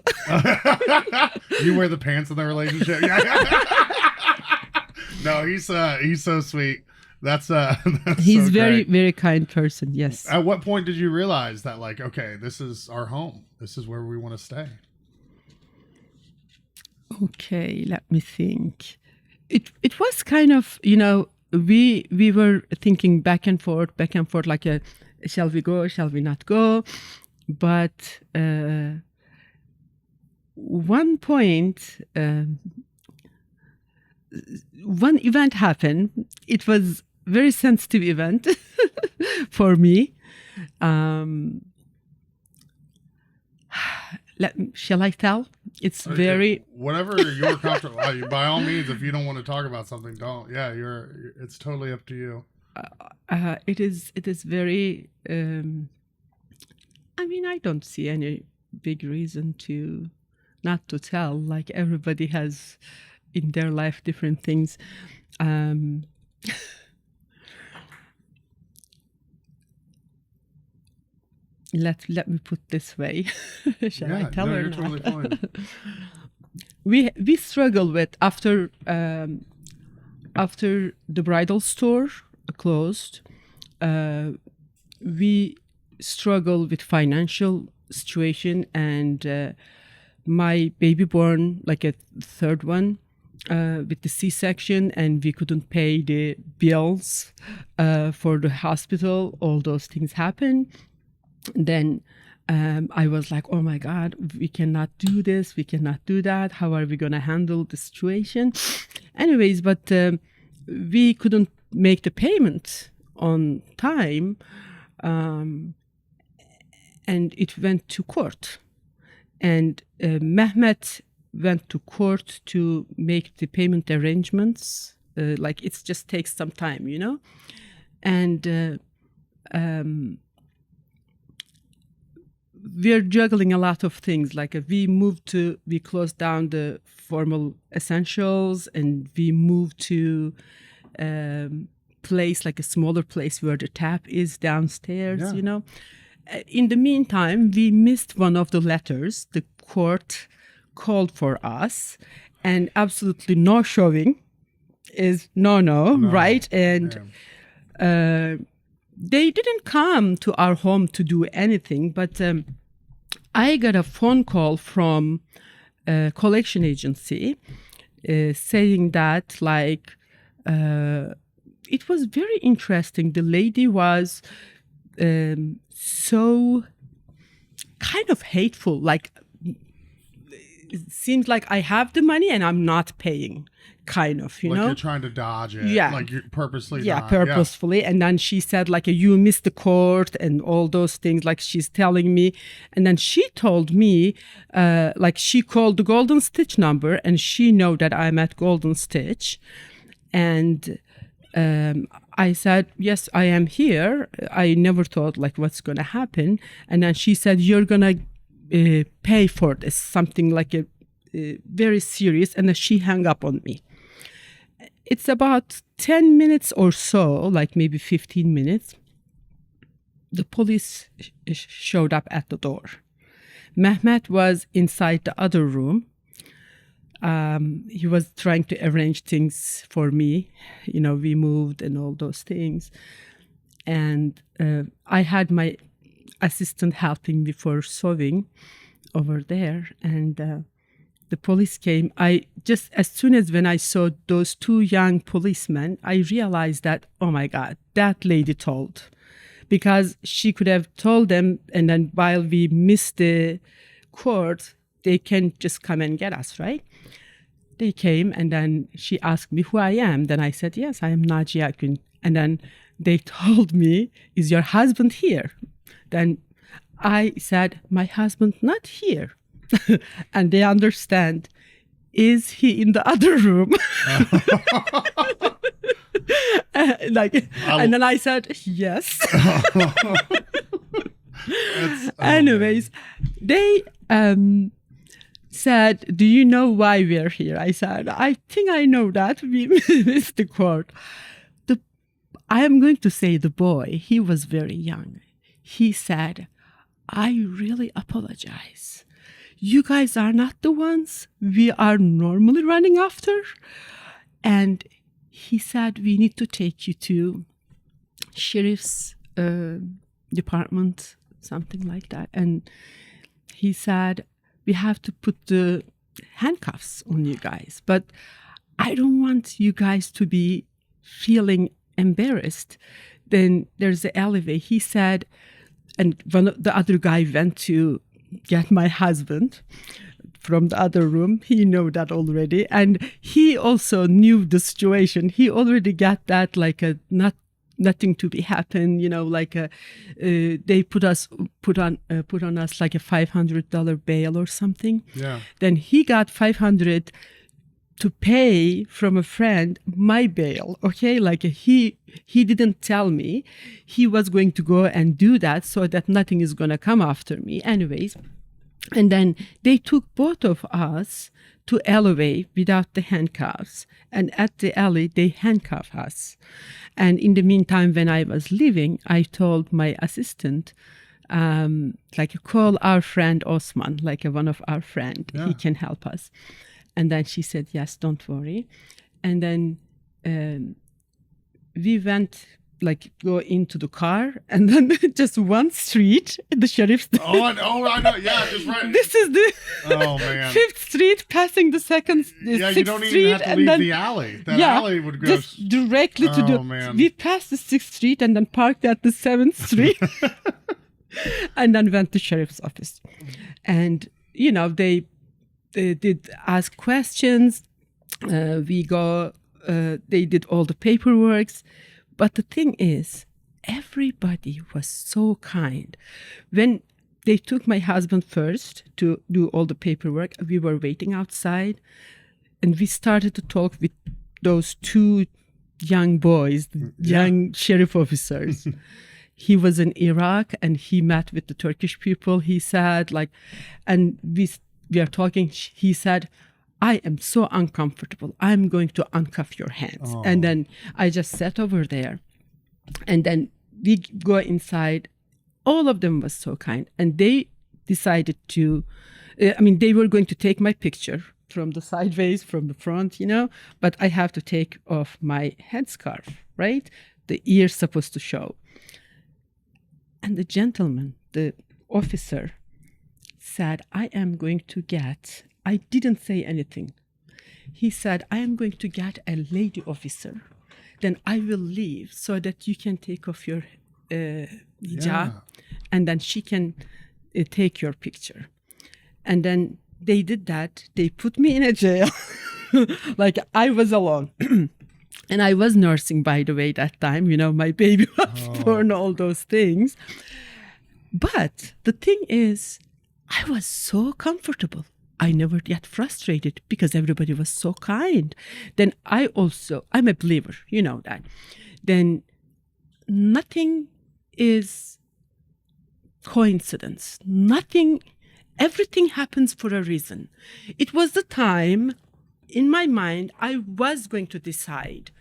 You wear the pants in the relationship? No, he's so sweet. That's he's so very, great. very kind person. Yes. At what point did you realize that, like, okay, this is our home. This is where we want to stay? Okay, let me think. It was kind of, you know, we were thinking back and forth, like, shall we go? Shall we not go? But one point, one event happened. It was a very sensitive event for me. Shall I tell? It's very... Whatever you're comfortable. By all means, if you don't want to talk about something, don't. Yeah, it's totally up to you. It is very... I mean, I don't see any big reason to not to tell. Like, everybody has in their life different things. Let me put this way. Shall I tell her? You're totally fine. We struggle with after the bridal store closed. We struggle with financial situation, and my baby born like a third one with the C-section, and we couldn't pay the bills for the hospital. All those things happen. Then I was like, oh my God, we cannot do this, we cannot do that. How are we going to handle the situation? Anyways, but we couldn't make the payment on time. And it went to court. And Mehmet went to court to make the payment arrangements. Like, it just takes some time, you know? And we're juggling a lot of things. Like, we closed down the formal essentials, and we moved to place, like a smaller place where the tap is downstairs, you know? In the meantime, we missed one of the letters. The court called for us, and absolutely no showing is no, right? And they didn't come to our home to do anything, but I got a phone call from a collection agency saying that it was very interesting. The lady was so kind of hateful. Like, it seems like I have the money and I'm not paying, kind of, you like know? you're trying to dodge it. Yeah. Like you're purposely Yeah, not. purposefully. And then she said, like, you missed the court and all those things, like she's telling me. And then she told me, like, she called the Golden Stitch number and she know that I'm at Golden Stitch. And I said, yes, I am here. I never thought, like, what's going to happen. And then she said, you're going to pay for this, something like a very serious. And then she hung up on me. It's about 10 minutes or so, like maybe 15 minutes. The police showed up at the door. Mehmet was inside the other room. He was trying to arrange things for me. You know, we moved and all those things. And I had my assistant helping me for sewing over there. And the police came. Just as soon as when I saw those two young policemen, I realized that, oh my God, that lady told. Because she could have told them, and then while we missed the court, they can just come and get us, right? They came, and then she asked me who I am. Then I said, yes, I am Naciye Akgun. And then they told me, is your husband here? Then I said, my husband not here. And they understand, is he in the other room? And then I said, yes. Anyways, they said, do you know why we're here? I said, I think I know that. We missed the court. I am going to say the boy, he was very young. He said, I really apologize. You guys are not the ones we are normally running after. And he said, we need to take you to sheriff's department, something like that. And he said, we have to put the handcuffs on you guys. But I don't want you guys to be feeling embarrassed. Then there's the alleyway. He said, and the other guy went to get my husband from the other room. He knew that already. And he also knew the situation. He already got that, like a nothing to be happen, you know, like they put on us like a $500 bail or something. Yeah. Then he got $500 to pay from a friend my bail. Okay, like he didn't tell me he was going to go and do that so that nothing is going to come after me. Anyways, and then they took both of us to alleyway without the handcuffs, and at the alley they handcuffed us. And in the meantime, when I was leaving, I told my assistant, like, call our friend Osman, like one of our friend. Yeah. He can help us. And then she said, yes, don't worry. And then we went, like, go into the car, and then just one street, the sheriff's. Oh, I know. Yeah, just right. This is the Fifth Street, passing the second, yeah, Sixth you don't Street, even have to leave the alley. That alley would go just directly to the. Man. We passed the 6th Street and then parked at the 7th Street, and then went to sheriff's office, and you know they did ask questions. They did all the paperwork. But the thing is, everybody was so kind. When they took my husband first to do all the paperwork, we were waiting outside, and we started to talk with those two young boys, young sheriff officers. He was in Iraq, and he met with the Turkish people, he said, like, and we are talking, he said, I am so uncomfortable. I'm going to uncuff your hands. Oh. And then I just sat over there. And then we go inside. All of them was so kind. And they decided to, they were going to take my picture from the sideways, from the front, you know, but I have to take off my headscarf, right? The ear's supposed to show. And the gentleman, the officer, said, I am going to get... I didn't say anything. He said, I am going to get a lady officer. Then I will leave so that you can take off your hijab, and then she can take your picture. And then they did that. They put me in a jail. Like I was alone. And I was nursing, by the way, that time. My baby was born, all those things. But the thing is, I was so comfortable. I never get frustrated because everybody was so kind. Then I'm a believer, you know that. Then nothing is coincidence. Everything happens for a reason. It was the time in my mind I was going to decide,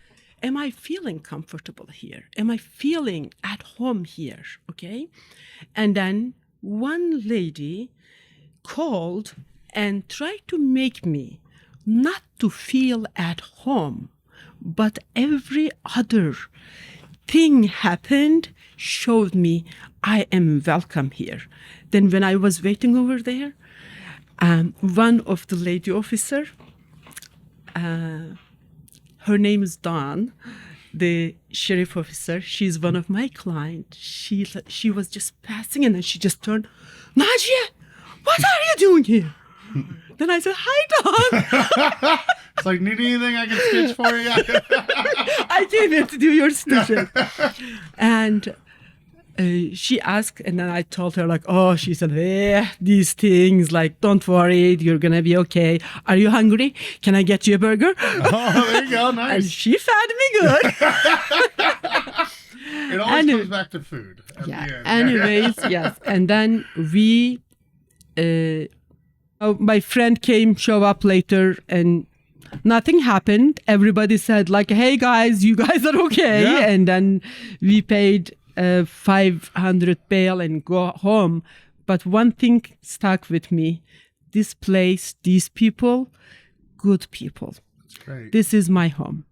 am I feeling comfortable here? Am I feeling at home here? Okay. And then one lady called and tried to make me not to feel at home, but every other thing happened, showed me I am welcome here. Then when I was waiting over there, one of the lady officer, her name is Dawn, the sheriff officer, she's one of my clients. She was just passing and then she just turned, Naciye, what are you doing here? Then I said, hi, Dawn. It's like, need anything I can stitch for you? I came here to do your stitching. And she asked, and then I told her, she said, these things, don't worry, you're going to be okay. Are you hungry? Can I get you a burger? Oh, there you go. Nice. And she fed me good. It always comes back to food. At the end. Anyways, yes. And then we, my friend show up later, and nothing happened. Everybody said, hey, guys, you guys are okay. Yeah. And then we paid 500 bail and go home. But one thing stuck with me. This place, these people, good people. That's great. This is my home.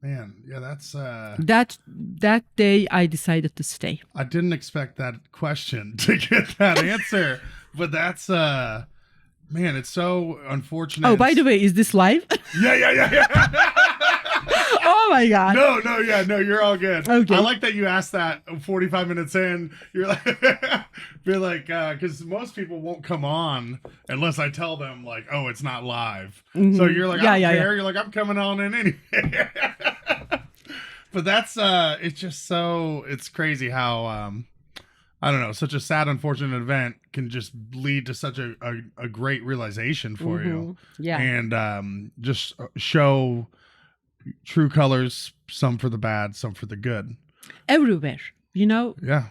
Man, yeah, that's... That day, I decided to stay. I didn't expect that question to get that answer. But that's... Man, it's so unfortunate. Oh, by the way, is this live? Yeah. Oh my God. No, you're all good. Okay. I like that you asked that 45 minutes in. You're like, because most people won't come on unless I tell them oh, it's not live. Mm-hmm. So you're like, I don't care. You're like, I'm coming on in anyway. But that's, it's just so, it's crazy how, I don't know, such a sad, unfortunate event can just lead to such a great realization for you. Yeah. And just show true colors, some for the bad, some for the good. Everywhere, Yeah.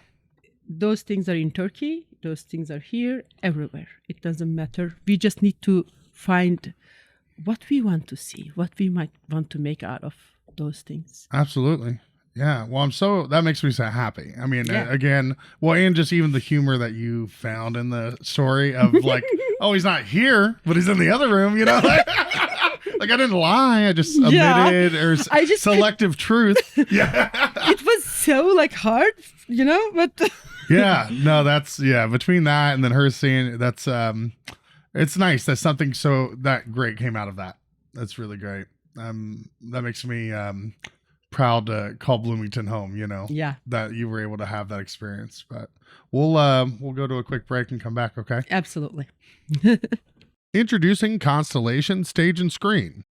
Those things are in Turkey. Those things are here, everywhere. It doesn't matter. We just need to find what we want to see, what we might want to make out of those things. Absolutely. Yeah. Well, that makes me so happy. I mean, again, and just even the humor that you found in the story of oh, he's not here, but he's in the other room, I didn't lie. I just omitted selective truth. Yeah. It was so hard, but. Yeah. No, that's, between that and then her seeing, that's, it's nice that something so that great came out of that. That's really great. That makes me, proud to call Bloomington home, that you were able to have that experience. But we'll go to a quick break and come back. Okay. Absolutely. Introducing Constellation Stage and Screen,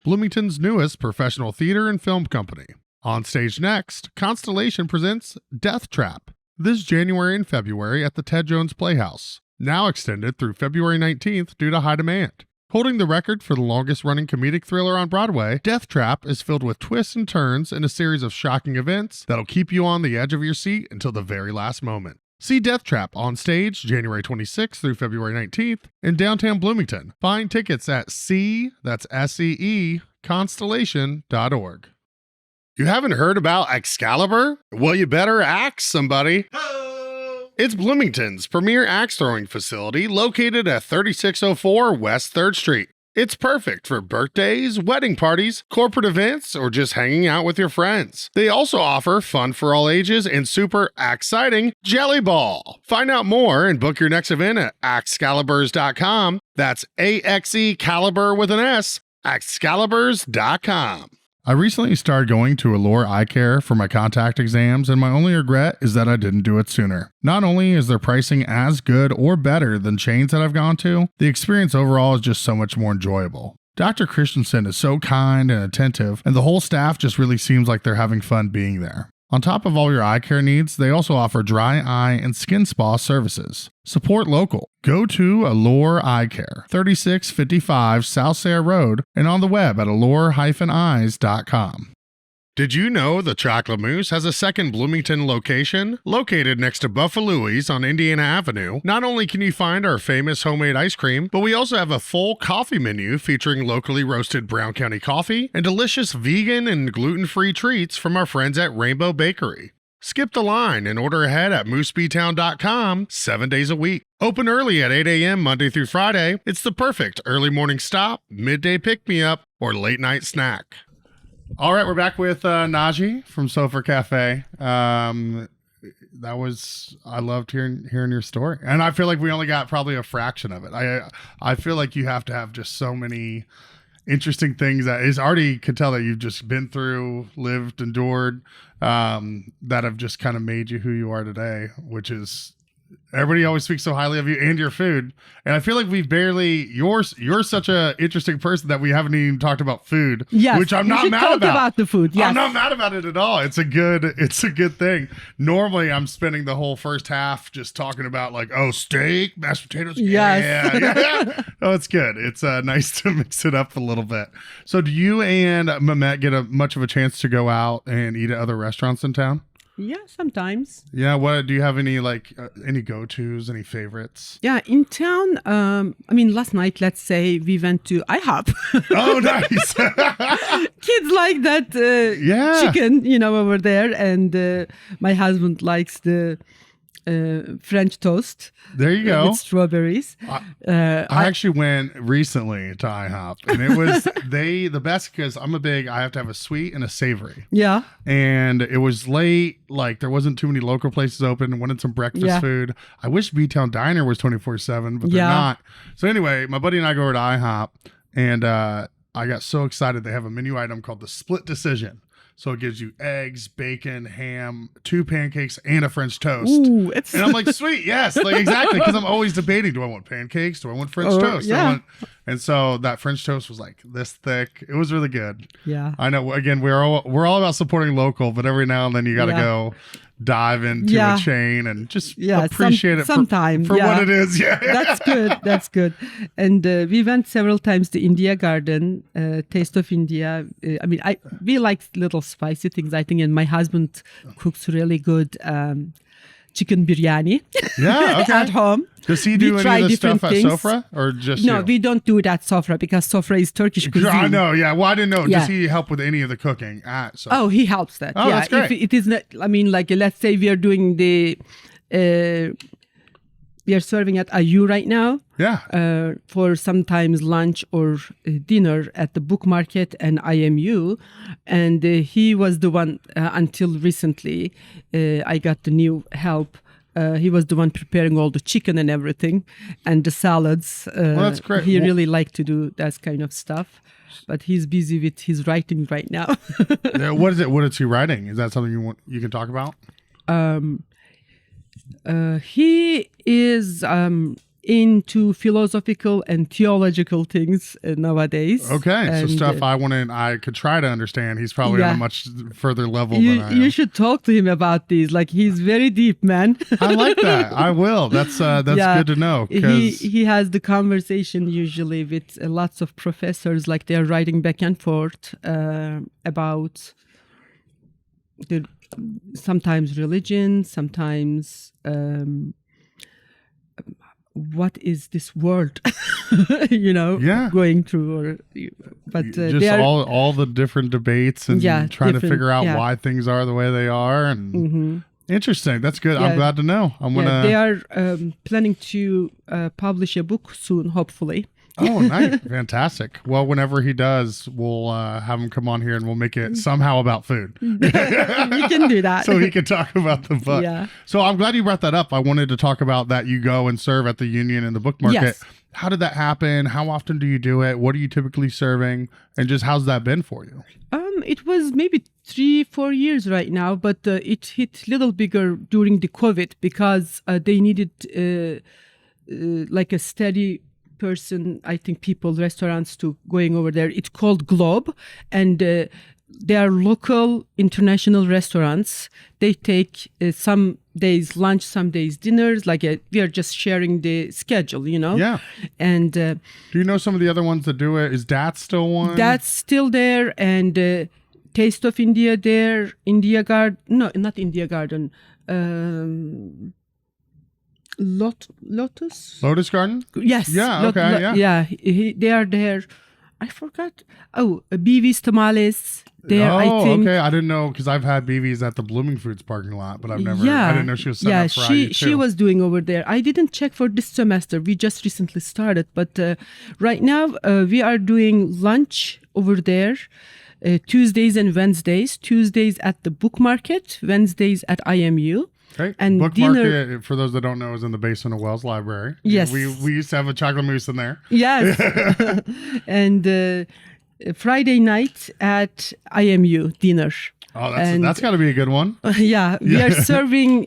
Bloomington's newest professional theater and film company. On stage next, Constellation presents Death Trap this January and February at the Ted Jones Playhouse, now extended through February 19th due to high demand. Holding the record for the longest-running comedic thriller on Broadway, Death Trap is filled with twists and turns in a series of shocking events that'll keep you on the edge of your seat until the very last moment. See Death Trap on stage January 26th through February 19th in downtown Bloomington. Find tickets at constellation.org. You haven't heard about Excalibur? Well, you better axe somebody. It's Bloomington's premier axe throwing facility located at 3604 West 3rd Street. It's perfect for birthdays, wedding parties, corporate events, or just hanging out with your friends. They also offer fun for all ages and super exciting Jelly Ball. Find out more and book your next event at axcaliburs.com. That's AXE Caliber with an S. Excaliburs.com. I recently started going to Allure Eye Care for my contact exams, and my only regret is that I didn't do it sooner. Not only is their pricing as good or better than chains that I've gone to, the experience overall is just so much more enjoyable. Dr. Christensen is so kind and attentive, and the whole staff just really seems like they're having fun being there. On top of all your eye care needs, they also offer dry eye and skin spa services. Support local. Go to Allure Eye Care, 3655 South Sayre Road, and on the web at allure-eyes.com. Did you know the Chocolate Mousse has a second Bloomington location? Located next to Buffalo's on Indiana Avenue, not only can you find our famous homemade ice cream, but we also have a full coffee menu featuring locally roasted Brown County coffee and delicious vegan and gluten-free treats from our friends at Rainbow Bakery. Skip the line and order ahead at moosebtown.com 7 days a week. Open early at 8 a.m. Monday through Friday. It's the perfect early morning stop, midday pick-me-up, or late-night snack. All right, we're back with Naciye from Sofra Cafe. I loved hearing your story, and I feel like we only got probably a fraction of it. I feel like you have to have just so many interesting things that is already could tell that you've just been through, lived, endured, that have just kind of made you who you are today, which is. Everybody always speaks so highly of you and your food, and I feel like you're such a interesting person that we haven't even talked about food. Yes, which I'm not mad about the food. Yes. I'm not mad about it at all. It's a good thing. Normally, I'm spending the whole first half just talking about steak, mashed potatoes. Yes. Yeah. Oh, it's good. It's nice to mix it up a little bit. So, do you and Mehmet get much of a chance to go out and eat at other restaurants in town? Yeah, sometimes. Yeah, what do you have any any go-tos, any favorites? Yeah, in town, last night, let's say we went to IHOP. Oh, nice. Kids like that chicken, over there, and my husband likes the French toast. There you go. With strawberries. I actually went recently to IHOP, and it was the best because I have to have a sweet and a savory. Yeah. And it was late, there wasn't too many local places open. Wanted some breakfast food. I wish B-Town Diner was 24/7, but they're not. So anyway, my buddy and I go over to IHOP, and I got so excited. They have a menu item called the Split Decision. So it gives you eggs, bacon, ham, 2 pancakes, and a French toast. Ooh, and I'm like, sweet, yes, exactly. Because I'm always debating, do I want pancakes? Do I want French toast? Yeah. And so that French toast was this thick. It was really good. Yeah. I know, again, we're all about supporting local, but every now and then you got to go dive into a chain and just appreciate it sometimes for what it is. Yeah. That's good. And we went several times to India Garden, Taste of India. We like little spicy things, I think, and my husband cooks really good chicken biryani at home. Does he do any of the stuff at Sofra or just No, we don't do that Sofra because Sofra is Turkish cuisine. I know, yeah. Well, I didn't know. Does he help with any of the cooking at Sofra? Oh, he helps that. Oh, that's great. If it is not, let's say we are doing we are serving at IU right now. Yeah. For sometimes lunch or dinner at the book market and IMU. And he was the one, until recently, I got the new help. He was the one preparing all the chicken and everything and the salads. Well, that's great. He really liked to do that kind of stuff. But he's busy with his writing right now. What is it? What is he writing? Is that something you can talk about? He is into philosophical and theological things nowadays. Okay, and so stuff I could try to understand. He's probably on a much further level than I am. You should talk to him about these. He's very deep, man. I like that. I will. That's good to know. He has the conversation usually with lots of professors, they're writing back and forth about sometimes religion, sometimes what is this world going through, but just all the different debates and trying to figure out why things are the way they are, and interesting. That's good. I'm glad to know. They are planning to publish a book soon, hopefully. Oh, nice. Fantastic. Well, whenever he does, we'll have him come on here and we'll make it somehow about food. We can do that. So he can talk about the book. Yeah. So I'm glad you brought that up. I wanted to talk about that you go and serve at the Union and the book market. Yes. How did that happen? How often do you do it? What are you typically serving? And just how's that been for you? It was maybe 3-4 years right now, but it hit a little bigger during the COVID because they needed like a steady person. I think restaurants to going over there. It's called Globe, and they are local international restaurants. They take some days lunch, some days dinners. Like we are just sharing the schedule, Yeah. And do you know some of the other ones that do it? Is That's still one? That's still there, and Taste of India there. India Garden, no, not India Garden. Lotus Garden? Yes. Yeah. Okay. Yeah. They are there. I forgot. Oh, BV's Tamales. There, oh, I think. Okay. I didn't know because I've had BV's at the Blooming Foods parking lot, but I've never. I didn't know she was set up for IU too. She was doing over there. I didn't check for this semester. We just recently started, but right now we are doing lunch over there. Tuesdays and Wednesdays. Tuesdays at the Book Market. Wednesdays at IMU. Okay. And Book dinner, Market, for those that don't know, is in the basement of Wells Library. Yes. We used to have a chocolate mousse in there. Yes. And Friday night at IMU dinner. Oh, that's got to be a good one. Yeah. We are serving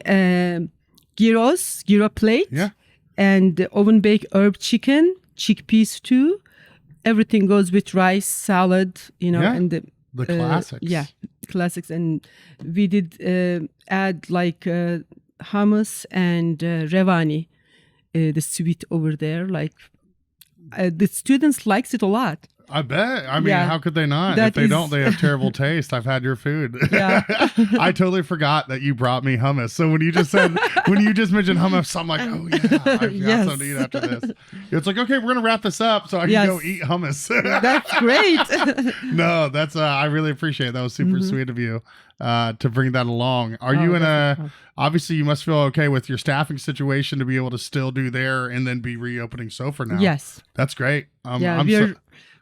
gyro plate. Yeah. And oven baked herb chicken, chickpeas stew. Everything goes with rice, salad, and the classics. Classics. And we did add like hummus and revani, the sweet over there. Like the students likes it a lot. I bet. I mean, how could they not? If they don't, they have terrible taste. I've had your food. Yeah. I totally forgot that you brought me hummus. So when you just mentioned hummus, I'm like, oh yeah, I've got something to eat after this. It's like, okay, we're gonna wrap this up so I can go eat hummus. That's great. No, that's I really appreciate it. That was super sweet of you to bring that along. Are you in obviously you must feel okay with your staffing situation to be able to still do there and then be reopening Sofra now? Yes. That's great.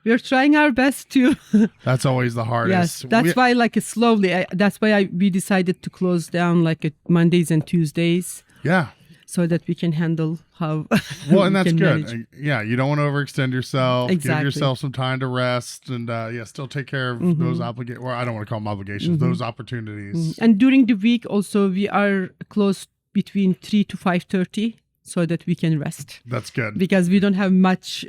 We're trying our best to. That's always the hardest. Yes, that's why slowly. That's why we decided to close down Mondays and Tuesdays. Yeah. So that we can handle how. Well, and that's good. Manage. Yeah, you don't want to overextend yourself. Exactly. Give yourself some time to rest, and still take care of those obligations. Well, I don't want to call them obligations. Those opportunities. And during the week, also we are closed between 3 to 5:30. So that we can rest. That's good. Because we don't have much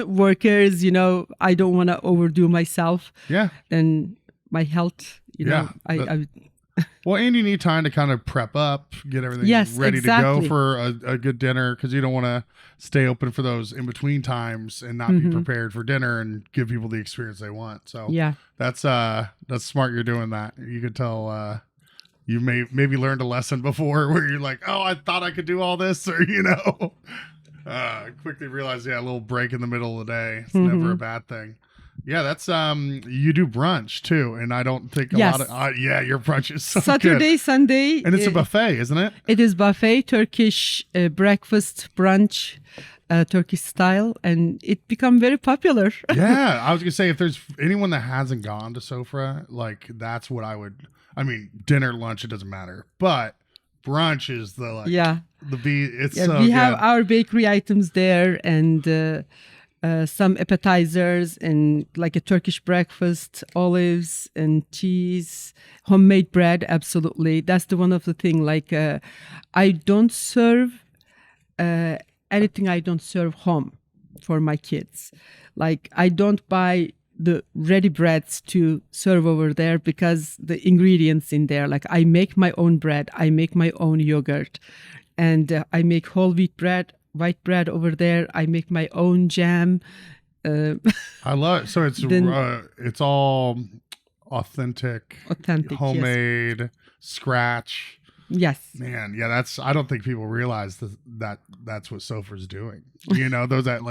workers, I don't want to overdo myself. Yeah. And my health, well, and you need time to kind of prep up, get everything ready to go for a good dinner, because you don't want to stay open for those in between times and not be prepared for dinner and give people the experience they want. So that's smart. You're doing that. You could tell. You maybe learned a lesson before where you're like, oh, I thought I could do all this, or quickly realize, a little break in the middle of the day. It's never a bad thing. Yeah, that's you do brunch too, and I don't think a lot of your brunch is so Saturday, good. Sunday, and it's a buffet, isn't it? It is buffet, Turkish breakfast brunch. Turkish style, and it become very popular. Yeah, I was gonna say, if there's anyone that hasn't gone to Sofra, that's what I would. I mean, dinner, lunch, it doesn't matter, but brunch is the it's so we good. have our bakery items there, and some appetizers, and like a Turkish breakfast, olives and cheese, homemade bread. Absolutely, that's the one of the thing. I don't serve anything. I don't serve home for my kids. I don't buy the ready breads to serve over there because the ingredients in there. I make my own bread, I make my own yogurt, and I make whole wheat bread, white bread over there. I make my own jam. I love it. So it's all authentic, homemade, scratch. Yes. Man, yeah, I don't think people realize that's what Sofra's doing. Those that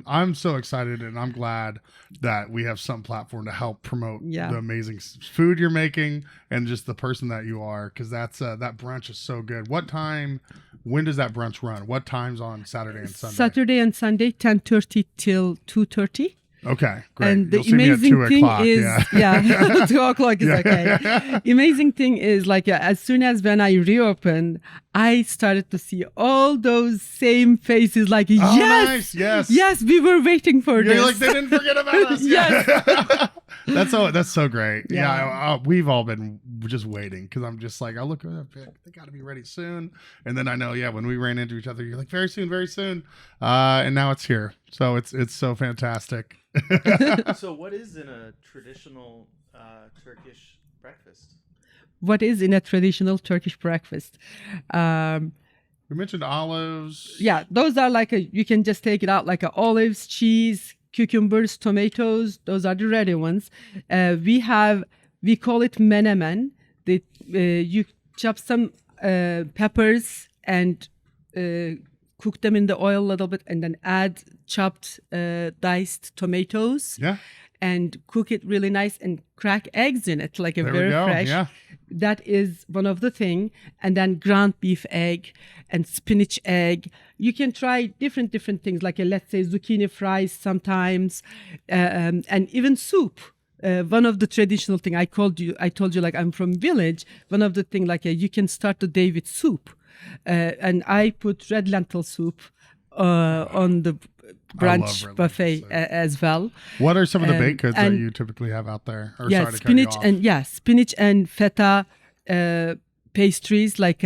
I'm so excited, and I'm glad that we have some platform to help promote the amazing food you're making and just the person that you are, because that brunch is so good. When does that brunch run? What times on Saturday and Sunday? Saturday and Sunday, 10:30 till 2:30. Okay, great. And the You'll see me at amazing 2 thing o'clock. is, Yeah. 2 o'clock is okay. Amazing thing is, like, as soon as when I reopened, I started to see all those same faces. Like, Oh, yes, nice. yes, we were waiting for You're this. like, they didn't forget about us. Yes. That's so great. Yeah. We've all been just waiting because I'm just like, I look at that pic, they got to be ready soon. And then I know, when we ran into each other, you're like, very soon, very soon. And now it's here. So it's so fantastic. So what is in a traditional Turkish breakfast? What is in a traditional Turkish breakfast? We mentioned olives. Yeah, those are like you can just take it out like olives, cheese, cucumbers, tomatoes. Those are the ready ones. We call it menemen. You chop some peppers and cook them in the oil a little bit, and then add chopped diced tomatoes. Yeah. And cook it really nice and crack eggs in it, like a There very we go. fresh. Yeah. That is one of the thing. And then ground beef egg and spinach egg. You can try different things, like let's say zucchini fries sometimes, and even soup. One of the traditional thing I told you, like, I'm from village. One of the thing, like, you can start the day with soup, and I put red lentil soup on the brunch red buffet lentil soup. as well. What are some of the And- baked goods that and- you typically have out there? Or Yeah, sorry to cut you off. spinach and feta pastries, like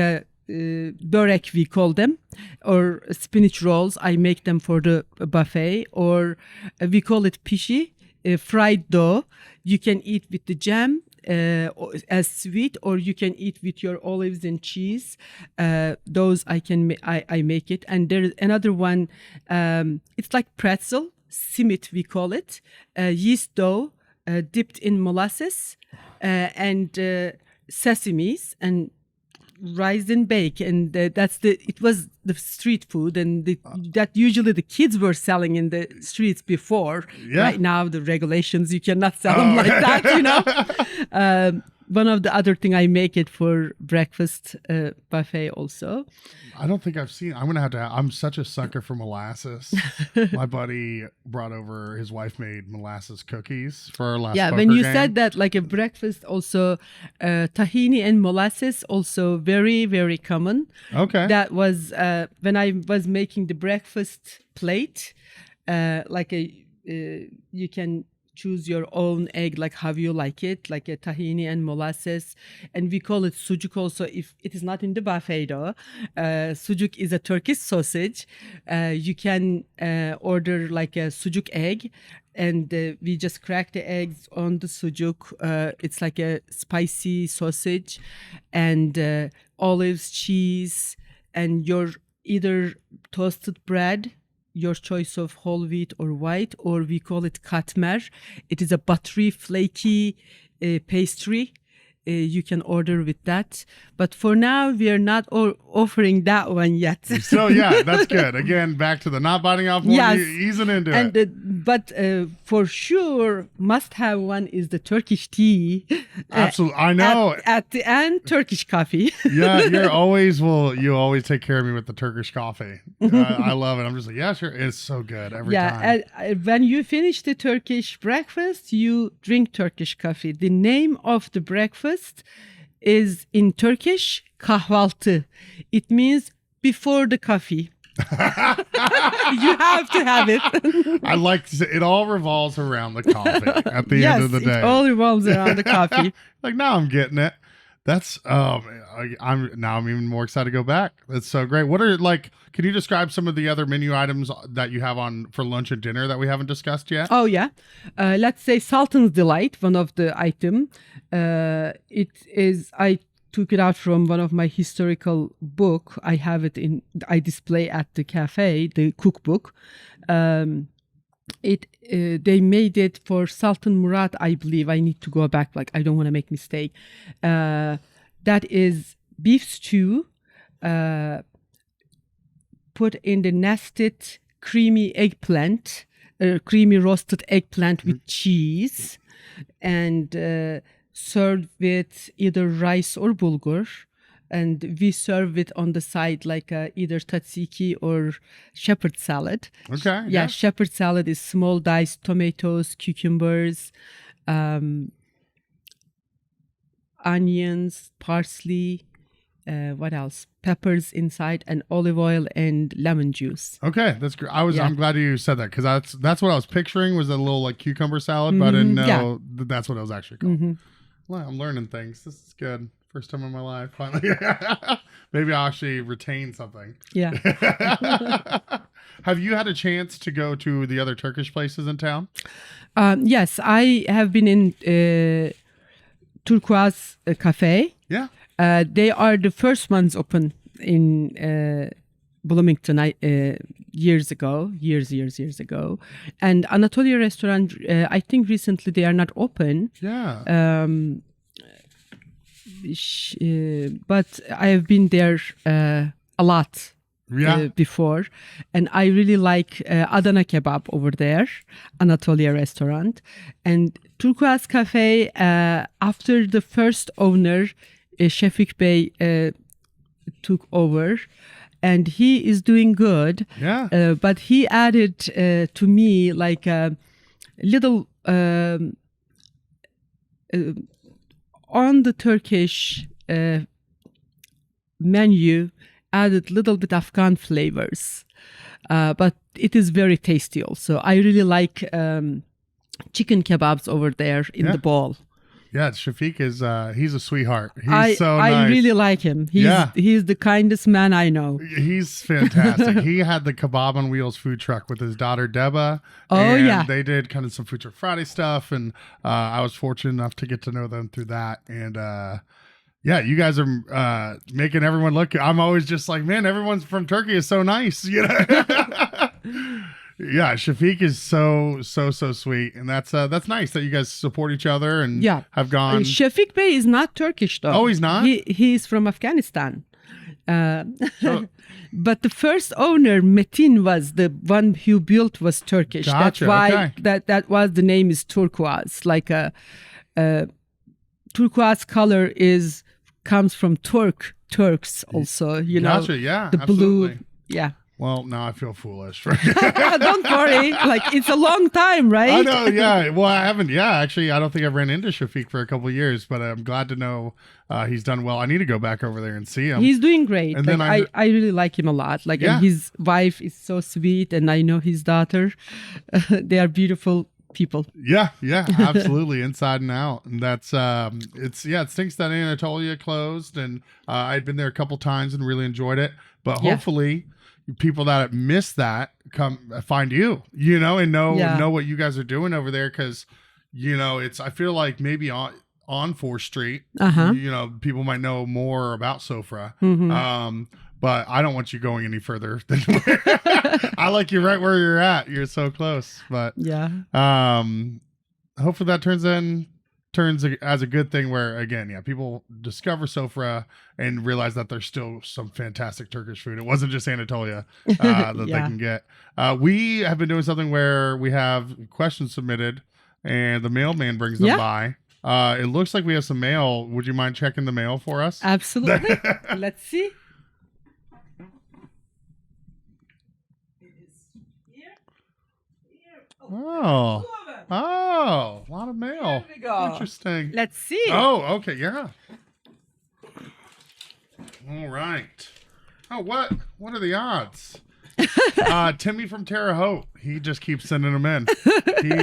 börek we call them, or spinach rolls. I make them for the buffet, or we call it pishi, fried dough. You can eat with the jam as sweet, or you can eat with your olives and cheese. Those I make it. And there's another one. It's like pretzel, simit we call it, yeast dough dipped in molasses and sesames and rise and bake, and it was the street food, and that usually the kids were selling in the streets before. Yeah. Right now the regulations, you cannot sell them like that. One of the other thing I make it for breakfast buffet also. I don't think I've seen. I'm gonna have to. I'm such a sucker for molasses. My buddy brought over. His wife made molasses cookies for our last. Yeah, poker when you game. said that, like a breakfast, also tahini and molasses, also very, very common. Okay. That was when I was making the breakfast plate. You can choose your own egg, like how you like it, like a tahini and molasses, and we call it sucuk also. If it is not in the buffet though, sucuk is a Turkish sausage. You can order like a sucuk egg, and we just crack the eggs on the sucuk. It's like a spicy sausage, and olives, cheese, and your either toasted bread, your choice of whole wheat or white, or we call it katmer. It is a buttery, flaky pastry. You can order with that. But for now, we are not offering that one yet. So yeah, that's good. Again, back to the not biting off one, Yes. easing into it. But for sure, must have one is the Turkish tea. Absolutely, I know. At the end, Turkish coffee. Yeah, you always take care of me with the Turkish coffee. I love it. I'm just like, yeah, sure. It's so good every time. And when you finish the Turkish breakfast, you drink Turkish coffee. The name of the breakfast is in Turkish kahvaltı. It means before the coffee. You have to have it. I like to say it all revolves around the coffee at the end of the day. It all revolves around the coffee. Like now I'm getting it. That's I'm even more excited to go back. That's so great. What are can you describe some of the other menu items that you have on for lunch and dinner that we haven't discussed yet? Oh yeah. Let's say Sultan's Delight, one of the item. It is, I took it out from one of my historical book. I have it I display at the cafe, the cookbook. They made it for Sultan Murad, I believe. I need to go back, I don't want to make mistake. That is beef stew, put in the nested creamy eggplant, creamy roasted eggplant with cheese, and served with either rice or bulgur. and we serve it on the side like either tzatziki or shepherd salad. Okay. Yeah, shepherd salad is small diced tomatoes, cucumbers, onions, parsley, what else? Peppers inside, and olive oil and lemon juice. Okay, that's great. I'm glad you said that because that's what I was picturing was a little like cucumber salad, but I didn't know that's what it was actually called. Well, I'm learning things. This is good. First time in my life, finally. Maybe I'll actually retain something. Yeah. Have you had a chance to go to the other Turkish places in town? Yes, I have been in Turquoise Cafe. Yeah. They are the first ones open in Bloomington years ago. And Anatolia restaurant, I think recently they are not open. Yeah. But I have been there a lot before. And I really like Adana kebab over there, Anatolia restaurant. And Turquoise Cafe, after the first owner, Şefik Bey took over, and he is doing good. Yeah. But he added to me like a little on the Turkish menu, added little bit Afghan flavors. But it is very tasty also. I really like chicken kebabs over there in the bowl. Yeah, Shafiq is he's a sweetheart. He's so nice. I really like him. He's the kindest man I know. He's fantastic. He had the Kebab on Wheels food truck with his daughter Deba. Oh, and yeah. They did kind of some Food Truck Friday stuff, and I was fortunate enough to get to know them through that. And yeah, you guys are making everyone look. I'm always just like, man, everyone's from Turkey is so nice, you know. Yeah, Shafiq is so sweet, and that's nice that you guys support each other and have gone. Şefik Bey is not Turkish though. Oh, he's not? He's from Afghanistan. But the first owner, Metin, was the one who built was Turkish. Gotcha, That's why that was the name is turquoise. Like a turquoise color comes from Turks also. You know, gotcha, yeah, the absolutely. blue, yeah. Well, now I feel foolish. Don't worry. Like, it's a long time, right? I know, yeah. Well, I haven't. Yeah, actually, I don't think I've ran into Shafiq for a couple of years, but I'm glad to know he's done well. I need to go back over there and see him. He's doing great. And like, then I really like him a lot. Like, and his wife is so sweet, and I know his daughter. They are beautiful people. Yeah, absolutely, inside and out. And that's it stinks that Anatolia closed, and I'd been there a couple times and really enjoyed it. But hopefully people that missed that come find you, you know, and know what you guys are doing over there, because you know I feel like maybe on 4th Street, you know, people might know more about Sofra. But I don't want you going any further than I like you right where you're at. You're so close. But hopefully that turns as a good thing where, again, people discover Sofra and realize that there's still some fantastic Turkish food. It wasn't just Anatolia that they can get. We have been doing something where we have questions submitted and the mailman brings them by. It looks like we have some mail. Would you mind checking the mail for us? Absolutely. Let's see. Oh, a lot of mail. There we go. Interesting. Let's see. Oh, okay, yeah. All right. Oh, what are the odds? Timmy from Terre Haute. He just keeps sending them in. He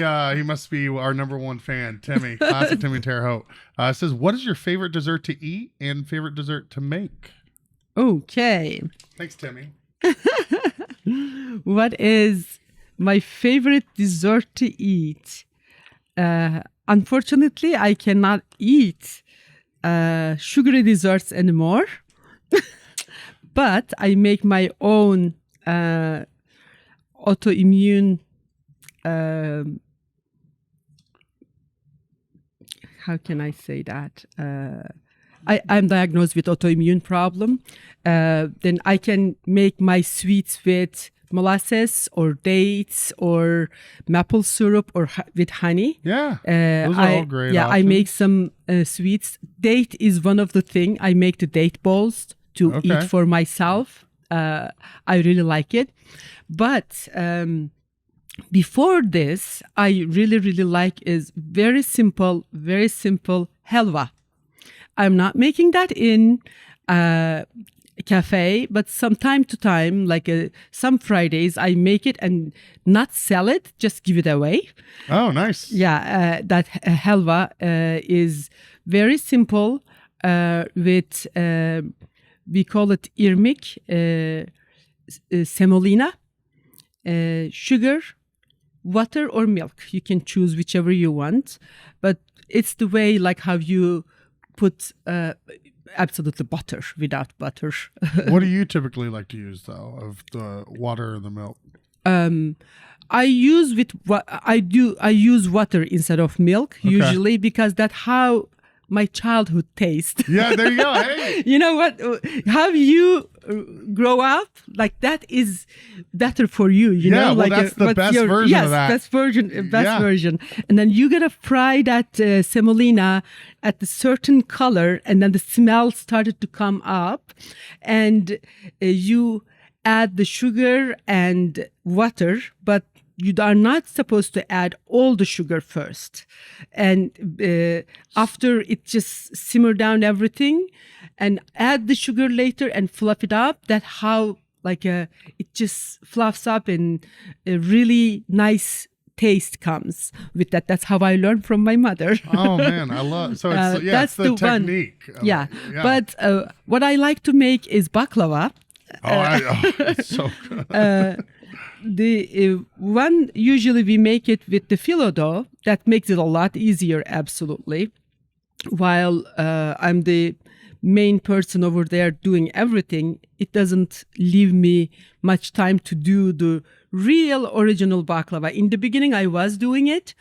must be our #1 fan. Timmy, classic Timmy Terre Haute. Says, what is your favorite dessert to eat and favorite dessert to make? Okay. Thanks, Timmy. What is my favorite dessert to eat? Unfortunately, I cannot eat sugary desserts anymore. But I make my own autoimmune. How can I say that? I'm diagnosed with autoimmune problem. Then I can make my sweets with molasses or dates or maple syrup or with honey. Yeah, those are all great. Yeah, I options. make some sweets. Date is one of the thing. I make the date balls to eat for myself. I really like it. But before this, I really like is very simple halwa. I'm not making that in cafe, but from time to time, like some Fridays, I make it and not sell it, just give it away. Oh, nice. Yeah, that halwa is very simple with, we call it irmik, semolina, sugar, water or milk. You can choose whichever you want, but it's the way like how you put absolutely butter without butter. What do you typically like to use though, of the water or the milk? I use water instead of milk usually because that's how my childhood tastes. Yeah, there you go. Hey, You know what? How you grow up, like that is better for you. You know, well, like that's the what's best version of that. best version. And then you gotta fry that semolina at a certain color, and then the smell started to come up, and you add the sugar and water, but you are not supposed to add all the sugar first. And after it just simmer down everything and add the sugar later and fluff it up. That's how like it just fluffs up and a really nice taste comes with that. That's how I learned from my mother. Oh man, I love. So it's that's it's the one. technique. Yeah. But what I like to make is baklava. It's so good. The one usually we make it with the phyllo dough. That makes it a lot easier, absolutely. While I'm the main person over there doing everything, it doesn't leave me much time to do the real original baklava. In the beginning, I was doing it,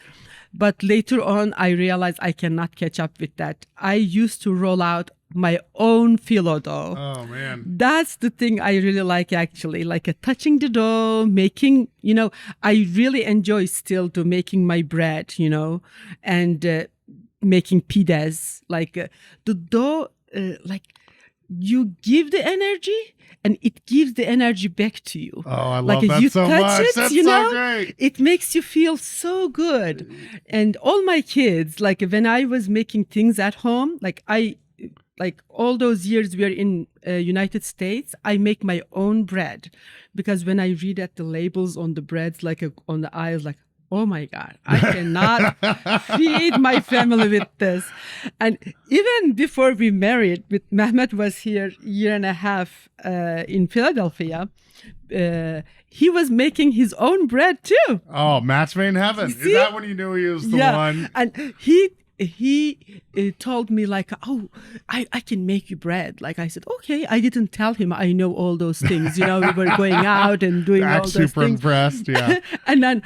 but later on, I realized I cannot catch up with that. I used to roll out my own phyllo dough. Oh man, That's the thing I really like, actually, like touching the dough, making, I really enjoy still to making my bread, and making pides, like the dough, like you give the energy and it gives the energy back to you. oh I Like love if that you so touch much. it, That's you so know, great. it makes you feel so good. And all my kids, like when I was making things at home, like all those years we are in United States, I make my own bread because when I read at the labels on the breads, like on the aisles, like, oh my God, I cannot feed my family with this. And even before we married, with Mehmet was here a year and a half in Philadelphia, he was making his own bread too. Oh, match made in heaven. Is that when you knew he was the one? And he told me like, oh, I can make you bread. Like I said, okay. I didn't tell him I know all those things. We were going out and doing all those Super things. impressed. Yeah. And then,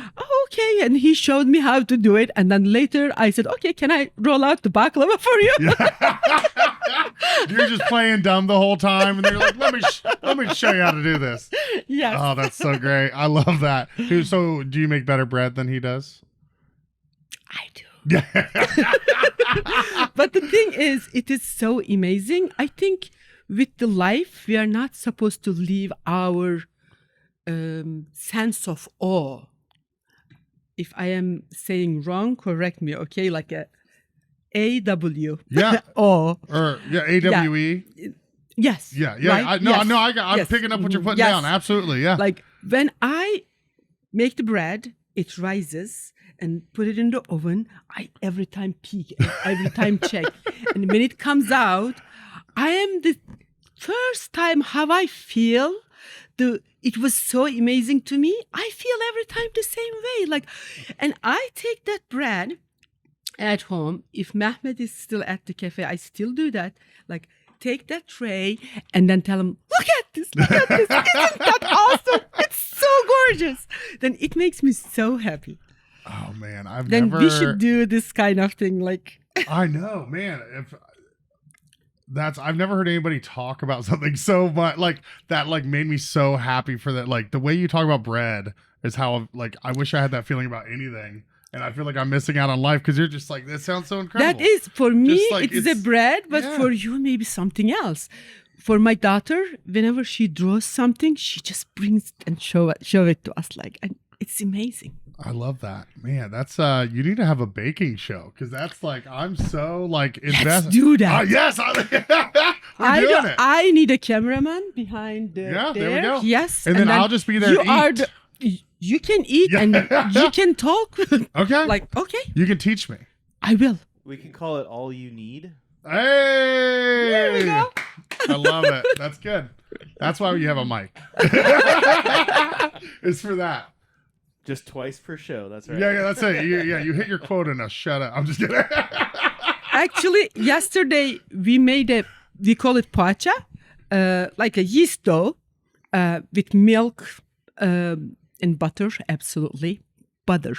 okay. And he showed me how to do it. And then later I said, okay, can I roll out the baklava for you? You're just playing dumb the whole time, and they're like, "Let me show you how to do this." Yes. Oh, that's so great. I love that. So, do you make better bread than he does? I do. Yeah. But the thing is, it is so amazing. I think with the life, we are not supposed to leave our sense of awe. If I am saying wrong, correct me, okay? Like A-W. Yeah. Awe. Or AWE. Yes. Yeah. Right? I'm Yes. picking up what you're putting Yes. down. Absolutely. Yeah. Like when I make the bread, it rises and put it in the oven. I every time peek, every time check. And when it comes out, I am the first time how I feel. It was so amazing to me. I feel every time the same way. Like, and I take that bread at home. If Mehmet is still at the cafe, I still do that. Like, take that tray and then tell him, look at this. Isn't that awesome? It's so gorgeous. Then it makes me so happy. Oh man, Then we should do this kind of thing. Like, I know, man. I've never heard anybody talk about something so much like that, like made me so happy for that. Like the way you talk about bread is how like I wish I had that feeling about anything. And I feel like I'm missing out on life because you're just like, this sounds so incredible. That is, for me, Just like it's a bread, but for you, maybe something else. For my daughter, whenever she draws something, she just brings it and show it to us. Like, and it's amazing. I love that. Man, that's you need to have a baking show because that's like I'm so like invested. Let's do that. Yes, we're doing it. I need a cameraman behind there we go. Yes. And then I'll just be there to eat. You can eat and you can talk. Okay. Like, okay. You can teach me. I will. We can call it All You Need. Hey. There we go. I love it. That's good. That's why you have a mic. It's for that. Just twice per show. That's right. Yeah, that's it. You hit your quota now. Shut up. I'm just kidding. Actually, yesterday we call it pacha, like a yeast dough with milk and butter. Absolutely. Butter.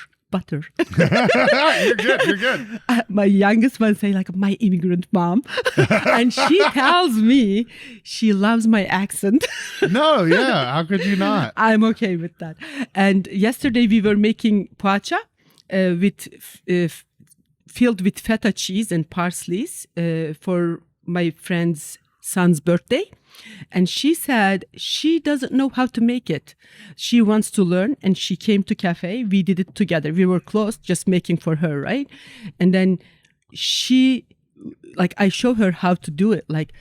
You're good. My youngest one say like my immigrant mom. And she tells me she loves my accent. No, yeah. How could you not? I'm okay with that. And yesterday we were making pacha filled with feta cheese and parsley for my friend's son's birthday. And she said she doesn't know how to make it. She wants to learn, and she came to cafe. We did it together. We were close, just making for her, right? And then I show her how to do it. Like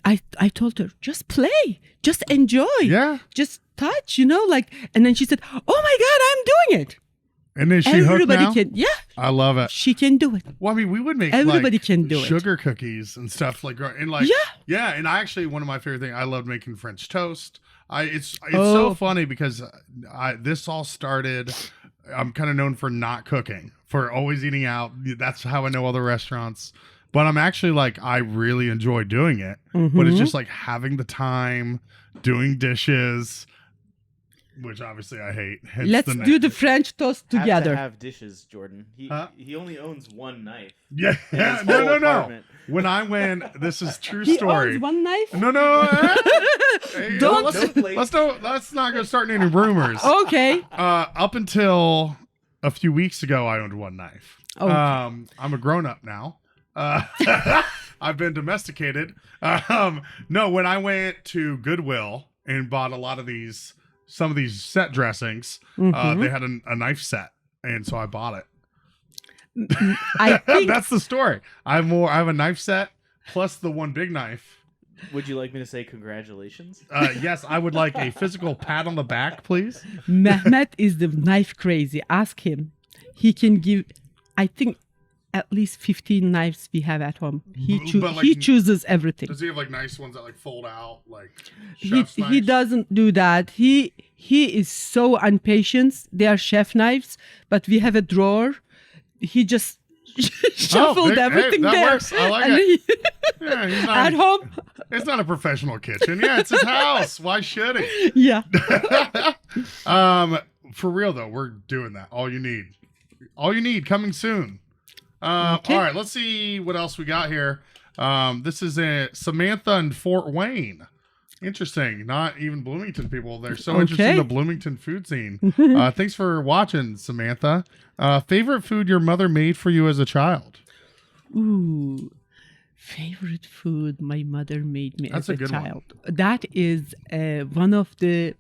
I told her, just play, just enjoy, just touch, like. And then she said, "Oh my God, I'm doing it." And then she hooked now? Everybody can, I love it. She can do it. Well, I mean, we would make everybody can do sugar cookies and stuff and and I actually one of my favorite things. I loved making French toast. It's so funny because this all started. I'm kind of known for not cooking, for always eating out. That's how I know all the restaurants. But I'm actually like I really enjoy doing it. Mm-hmm. But it's just like having the time, doing dishes. Which obviously I hate. Let's do the French toast together. Have dishes, Jordan. He only owns one knife. Yeah. No. When I went, this is true story. He owns one knife? No. Hey, Don't. Let's not go starting any rumors. Okay. Up until a few weeks ago, I owned one knife. Okay. I'm a grown up now. I've been domesticated. No, when I went to Goodwill and bought some of these set dressings, they had a knife set, and so I bought it. I think that's the story. I have a knife set plus the one big knife. Would you like me to say congratulations? Yes, I would like a physical pat on the back, please. Mehmet is the knife crazy. Ask him. He can give, I think, at least 15 knives we have at home. He chooses everything. Does he have like nice ones that like fold out, like he doesn't do that. He is so impatient. They are chef knives, but we have a drawer. He just shuffled everything that there. Works. I like it. He's not at home. It's not a professional kitchen. Yeah, it's his house. Why should he? Yeah. For real though, we're doing that. All you need coming soon. Okay. All right, let's see what else we got here. This is Samantha in Fort Wayne. Interesting. Not even Bloomington people. They're so interested in the Bloomington food scene. Thanks for watching, Samantha. Favorite food your mother made for you as a child? Ooh, favorite food my mother made me as a child. One. That is one of the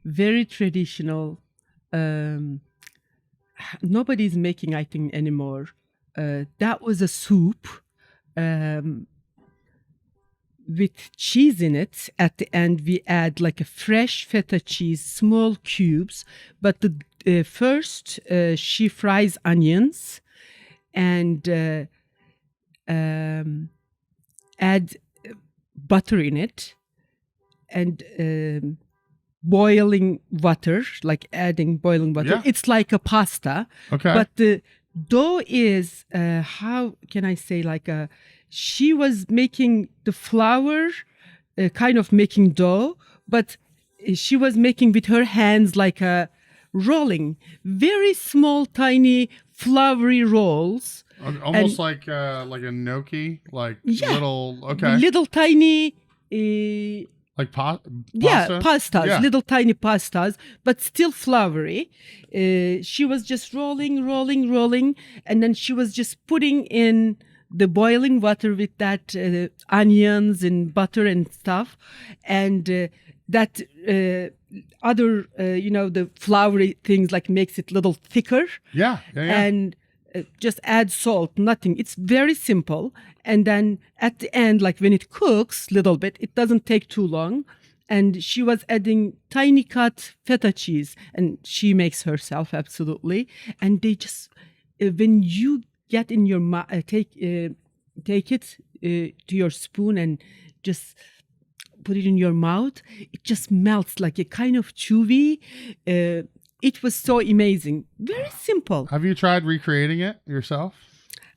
very traditional. Nobody's making, I think, anymore. That was a soup with cheese in it. At the end, we add like a fresh feta cheese, small cubes. But first, she fries onions and add butter in it and boiling water, like adding boiling water. Yeah. It's like a pasta. Okay. But the dough is, how can I say, like she was making the flour, kind of making dough, but she was making with her hands like a rolling, very small, tiny, floury rolls. Almost like a gnocchi, like Yeah. little. Okay. Little tiny. Like pasta? Yeah, pastas, Yeah. little tiny pastas, but still floury. She was just rolling, and then she was just putting in the boiling water with that onions and butter and stuff, and that other, the floury things like makes it a little thicker. Yeah. And just add salt, nothing. It's very simple. And then at the end, like when it cooks a little bit, it doesn't take too long. And she was adding tiny cut feta cheese, and she makes herself absolutely. And they just, when you get in your mouth, take it to your spoon and just put it in your mouth, it just melts like a kind of chewy. It was so amazing. Very simple. Have you tried recreating it yourself?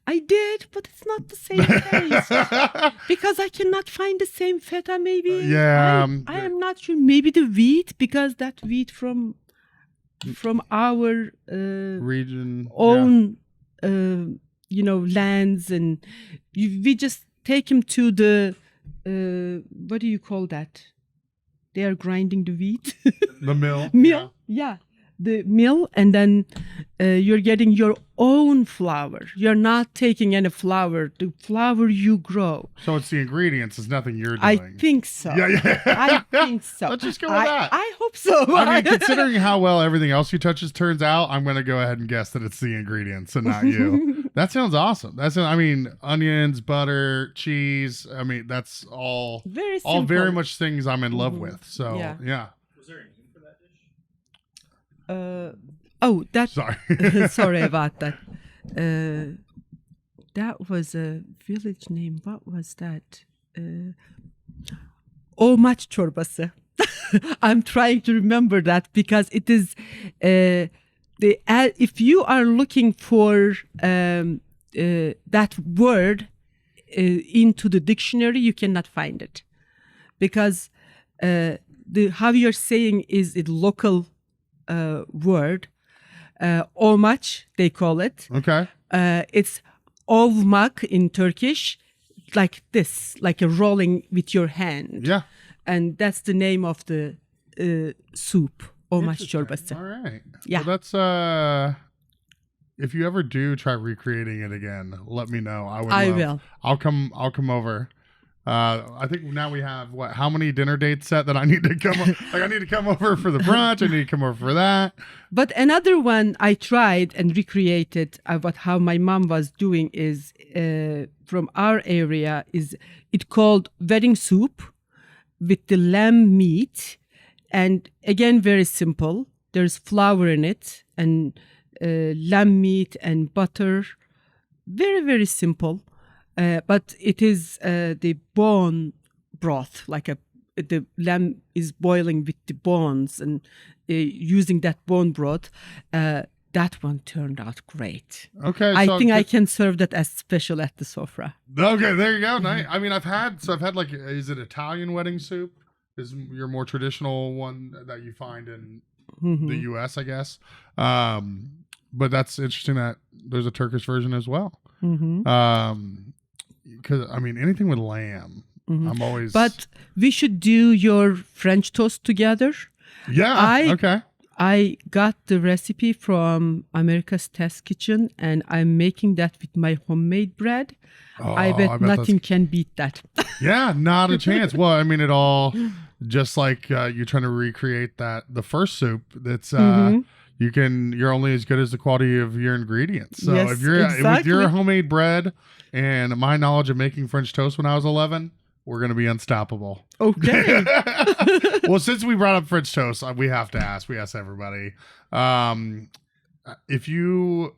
I did, but it's not the same taste. Because I cannot find the same feta, maybe. Yeah. I am not sure. Maybe the wheat, because that wheat from our Region. own, lands. And we just take him to the, what do you call that? They are grinding the wheat. The mill. Mill, yeah. The mill, and then you're getting your own flour. You're not taking any flour. The flour you grow. So it's the ingredients. It's nothing you're doing. I think so. Yeah. I think so. Let's just go with that. I hope so. I mean, considering how well everything else you touches turns out, I'm going to go ahead and guess that it's the ingredients and not you. That sounds awesome. Onions, butter, cheese. I mean, that's all very simple. all very much things I'm in love with. So, yeah. Was there a name for that dish? Sorry. Sorry about that. That was a village name. What was that? Omaç çorbası. I'm trying to remember that because it is if you are looking for that word into the dictionary, you cannot find it because how you're saying is a local word. Omaç, they call it. Okay. It's olmak in Turkish, like this, like a rolling with your hand. Yeah. And that's the name of the soup, omaç çorbası. All right. Yeah. Well, that's if you ever do try recreating it again, let me know. I will. I'll come over. I think now we have how many dinner dates set that I need to come I need to come over for the brunch, I need to come over for that. But another one I tried and recreated how my mom was doing is from our area is it called wedding soup with the lamb meat, and again very simple. There's flour in it and lamb meat and butter. Very, very simple. But it is the bone broth, the lamb is boiling with the bones and using that bone broth. That one turned out great. Okay, I think I can serve that as special at the Sofra. Okay, there you go. Nice. I mean, I've had like, is it Italian wedding soup? Is your more traditional one that you find in the U.S., I guess. But that's interesting that there's a Turkish version as well. Because anything with lamb, I'm always. But we should do your French toast together. Yeah. Okay. I got the recipe from America's Test Kitchen, and I'm making that with my homemade bread. I bet nothing can beat that. Yeah, not a chance. Well, it all just like you're trying to recreate the first soup. That's you're only as good as the quality of your ingredients. So yes, if you're exactly. with your homemade bread and my knowledge of making French toast when I was 11, we're going to be unstoppable. Okay. Well, since we brought up French toast, we have to ask. We ask everybody. If you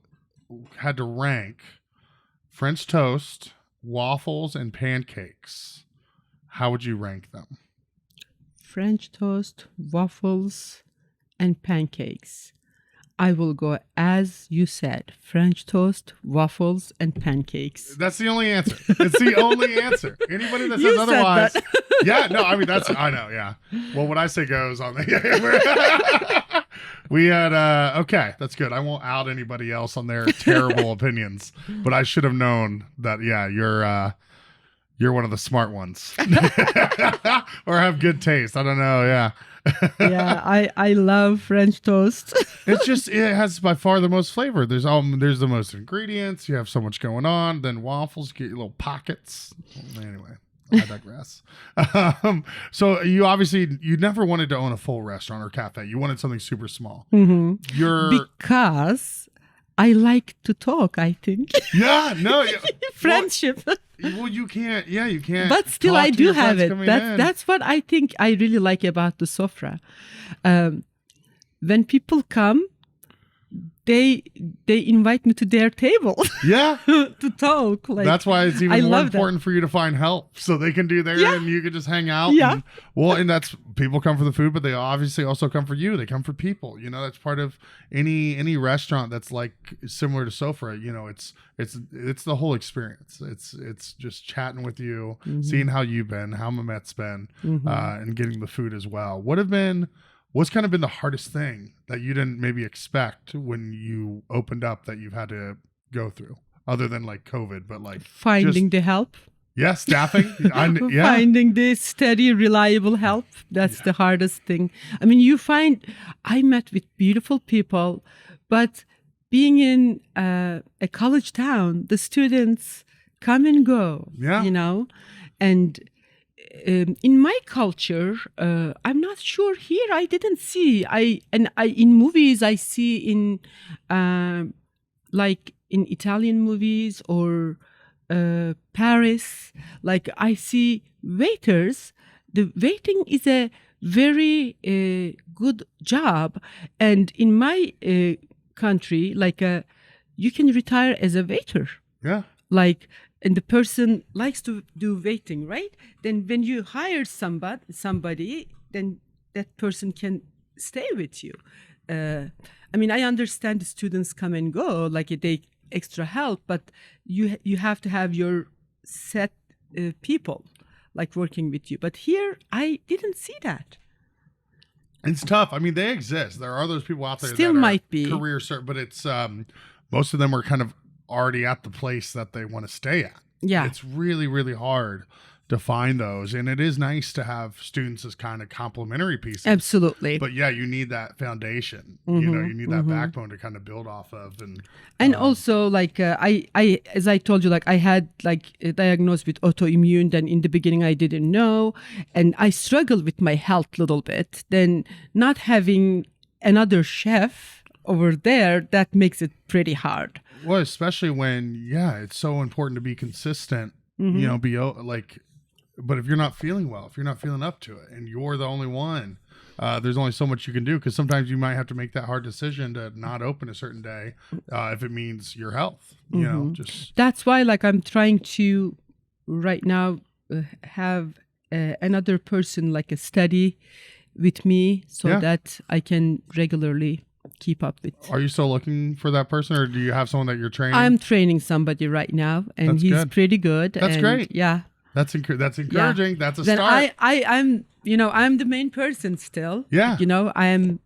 had to rank French toast, waffles, and pancakes, how would you rank them? French toast, waffles, and pancakes. I will go, as you said, French toast, waffles, and pancakes. That's the only answer. It's the only answer. Anybody that You says said otherwise. that. Yeah, no, I mean, I know, yeah. Well, what I say goes on the. We had, okay, that's good. I won't out anybody else on their terrible opinions, but I should have known that, yeah, you're one of the smart ones. Or have good taste. I don't know, yeah. Yeah, I love French toast. It has by far the most flavor. There's the most ingredients. You have so much going on. Then waffles, get your little pockets. Anyway, I digress. So you never wanted to own a full restaurant or cafe. You wanted something super small. Because I like to talk, I think. Yeah, no. Friendship. Well, you can't. Yeah, you can't. But still, talk I to do your have friends it. coming in. That's what I think I really like about the Sofra. When people come, they invite me to their table. Yeah. To talk. Like, that's why it's I even more love important for you to find help so they can do theirs and you can just hang out. Yeah. And that's people come for the food, but they obviously also come for you. They come for people. You know, that's part of any restaurant that's like similar to Sofra. You know, it's the whole experience. It's just chatting with you, seeing how you've been, how Mehmet's been, and getting the food as well. What's kind of been the hardest thing that you didn't maybe expect when you opened up that you've had to go through, other than like COVID, but like finding the help. Yeah, staffing. Finding the steady, reliable help. That's the hardest thing. I mean, I met with beautiful people, but being in a college town, the students come and go, you know, and in my culture, I'm not sure here. I didn't see. In movies I see in like in Italian movies or Paris. Like I see waiters. The waiting is a very good job, and in my country, like you can retire as a waiter. Yeah. Like. And the person likes to do waiting, right? Then when you hire somebody, then that person can stay with you. I mean, I understand the students come and go, like they extra help, but you have to have your set people like working with you. But here, I didn't see that. It's tough. I mean, they exist. There are those people out there Still that might are be career cert, but it's most of them are kind of already at the place that they want to stay at. Yeah. It's really, really hard to find those. And it is nice to have students as kind of complementary pieces. Absolutely. But yeah, you need that foundation. You know, you need that backbone to kind of build off of. And also, like I, as I told you, like I had like diagnosed with autoimmune. Then in the beginning, I didn't know, and I struggled with my health a little bit. Then not having another chef over there, that makes it pretty hard. Well, especially when, it's so important to be consistent, you know, but if you're not feeling well, if you're not feeling up to it and you're the only one, there's only so much you can do, because sometimes you might have to make that hard decision to not open a certain day if it means your health, you know, just. That's why, like, I'm trying to right now have another person, like a study with me so that I can regularly keep up with. Are you still looking for that person, or do you have someone that you're training? I'm training somebody right now, and That's he's good. pretty good. That's great. Yeah. That's encouraging. Yeah. That's a then start. I'm I'm the main person still. Yeah. You know, I am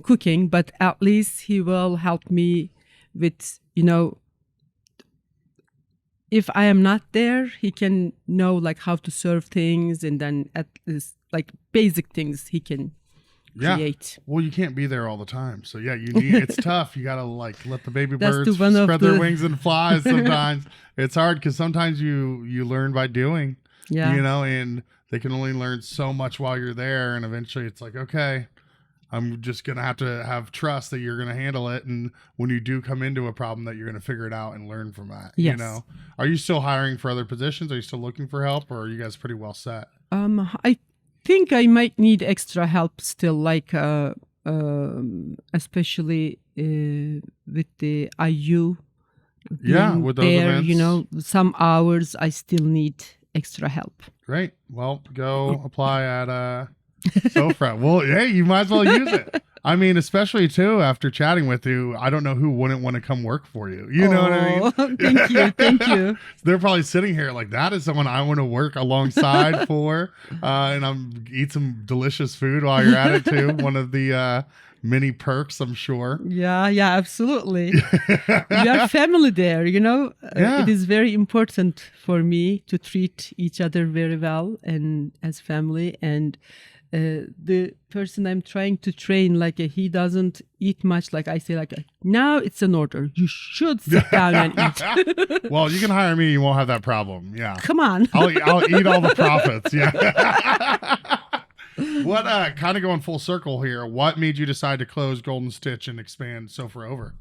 cooking, but at least he will help me with, you know, if I am not there, he can know like how to serve things, and then at least like basic things he can create. Well, you can't be there all the time. So yeah, you need, it's tough. You got to like let the baby birds one of spread their the- wings and fly sometimes. It's hard because sometimes you learn by doing, Yeah. you know, and they can only learn so much while you're there. And eventually it's like, okay, I'm just going to have trust that you're going to handle it. And when you do come into a problem, that you're going to figure it out and learn from that. Yes. You know, are you still hiring for other positions? Are you still looking for help, or are you guys pretty well set? I think I might need extra help still, like especially with the IU. Yeah, being with those there, events. you know, some hours I still need extra help. Great. Well, go apply at Sofra. Well, hey, you might as well use it. I mean, especially too after chatting with you, I don't know who wouldn't want to come work for you. You know what I mean? Thank you. They're probably sitting here like, that is someone I want to work alongside for, and I'm eat some delicious food while you're at it too. One of the many perks, I'm sure. Yeah, absolutely. We are family there, Yeah. It is very important for me to treat each other very well and as family. And the person I'm trying to train, he doesn't eat much. Like I say, now it's an order. You should sit down and eat. Well, you can hire me. You won't have that problem. Yeah. Come on. I'll eat all the profits. Yeah. What kind of going full circle here? What made you decide to close Golden Stitch and expand Sofra over?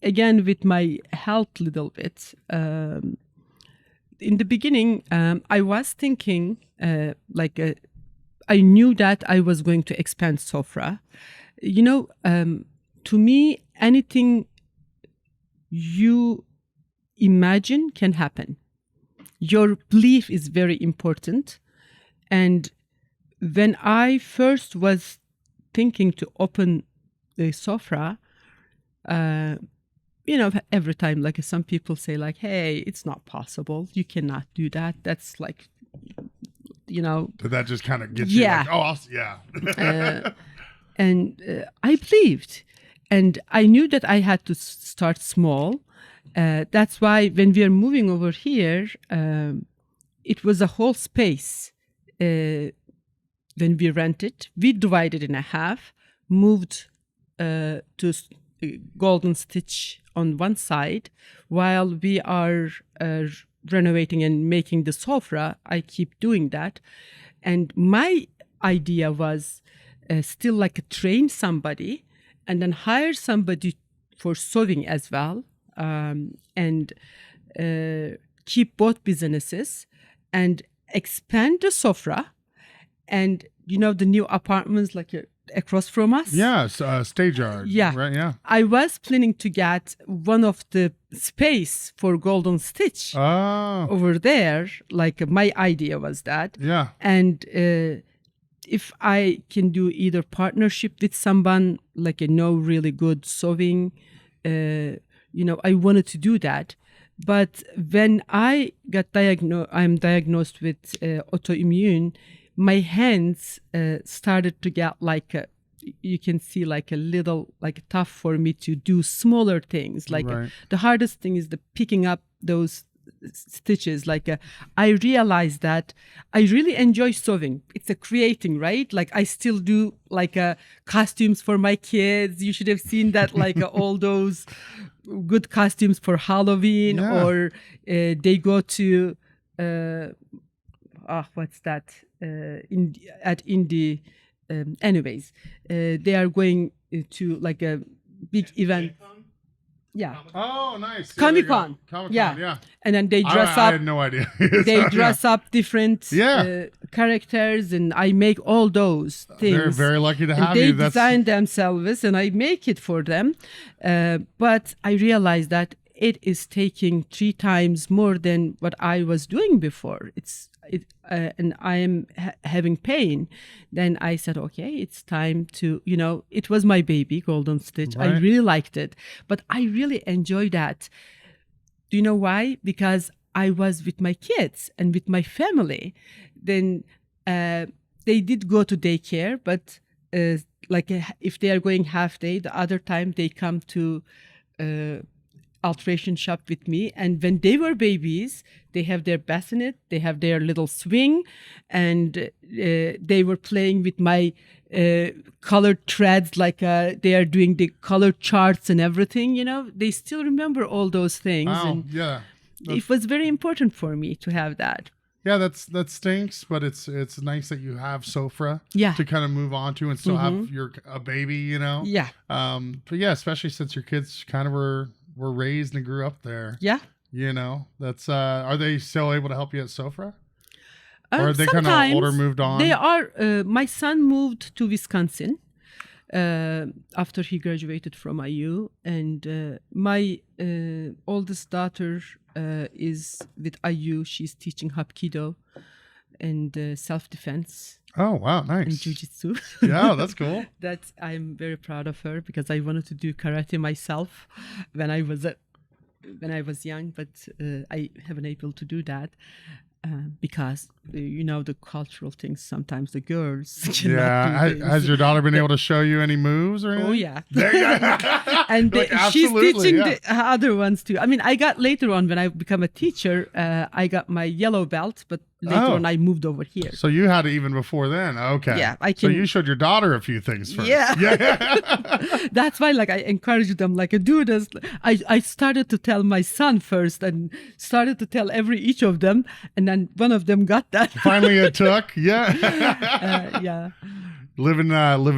Again, with my health little bit. In the beginning, I was thinking I knew that I was going to expand Sofra. To me, anything you imagine can happen. Your belief is very important. And when I first was thinking to open the Sofra, every time, some people say, hey, it's not possible. You cannot do that. That's Did that just kind of get you? Yeah. And I believed. And I knew that I had to start small. That's why when we are moving over here, it was a whole space. When we rented, we divided in a half, moved to Golden Stitch on one side, while we are renovating and making the Sofra. I keep doing that. And my idea was still train somebody and then hire somebody for sewing as well, and keep both businesses and expand the Sofra. And the new apartments across from us. Yeah, stage yard. Yeah. Right, yeah. I was planning to get one of the space for Golden Stitch over there. My idea was that. Yeah. And if I can do either partnership with someone really good sewing, I wanted to do that. But when I got I'm diagnosed with autoimmune. My hands started to get you can see a little tough for me to do smaller things. Right. The hardest thing is the picking up those stitches. I realized that I really enjoy sewing. It's a creating, right? I still do costumes for my kids. You should have seen that all those good costumes for Halloween. Yeah. Or they go to what's that? At Indie, anyways, they are going to a big event. Yeah. Oh, nice. Comic-Con. Comic-Con, Yeah. yeah. And then they dress I up. had no idea. They dress up different Yeah. characters, and I make all those things. They're very lucky to have and they you. design themselves, and I make it for them. But I realized that it is taking 3 times more than what I was doing before. And I am having pain. Then I said, okay, it's time to, it was my baby, Golden Stitch. Right. I really liked it, but I really enjoy that. Do you know why? Because I was with my kids and with my family. Then they did go to daycare, but if they are going half day, the other time they come to alteration shop with me. And when they were babies, they have their bassinet, they have their little swing, and they were playing with my colored threads, they are doing the color charts and everything. They still remember all those things. Wow. And Yeah. it was very important for me to have that. Yeah, that stinks, but it's nice that you have Sofra Yeah. to kind of move on to and still have a baby, Yeah. But yeah, especially since your kids kind of were raised and grew up there. Yeah. That's are they still able to help you at Sofra? Or are they kind of Sometimes older, moved on? They are. My son moved to Wisconsin after he graduated from IU, and my oldest daughter is with IU. She's teaching Hapkido and self-defense. Oh, wow. and Nice. jiu-jitsu. Yeah, that's cool. I'm very proud of her because I wanted to do karate myself when I was young, but I haven't able to do that because the cultural things. Sometimes the girls cannot Yeah. do things. Has your daughter been able to show you any moves or anything? Oh yeah. There you go. And Like, she's absolutely, teaching yeah. the other ones too. I mean, I got later on when I become a teacher, I got my yellow belt, but later Oh. on I moved over here. So you had it even before then. Okay. Yeah, I So can- you showed your daughter a few things first. Yeah. Yeah. That's why, like, I encouraged them, like, do this. I started to tell my son first, and started to tell each of them, and then one of them got that. Finally it took. Yeah. Yeah. Living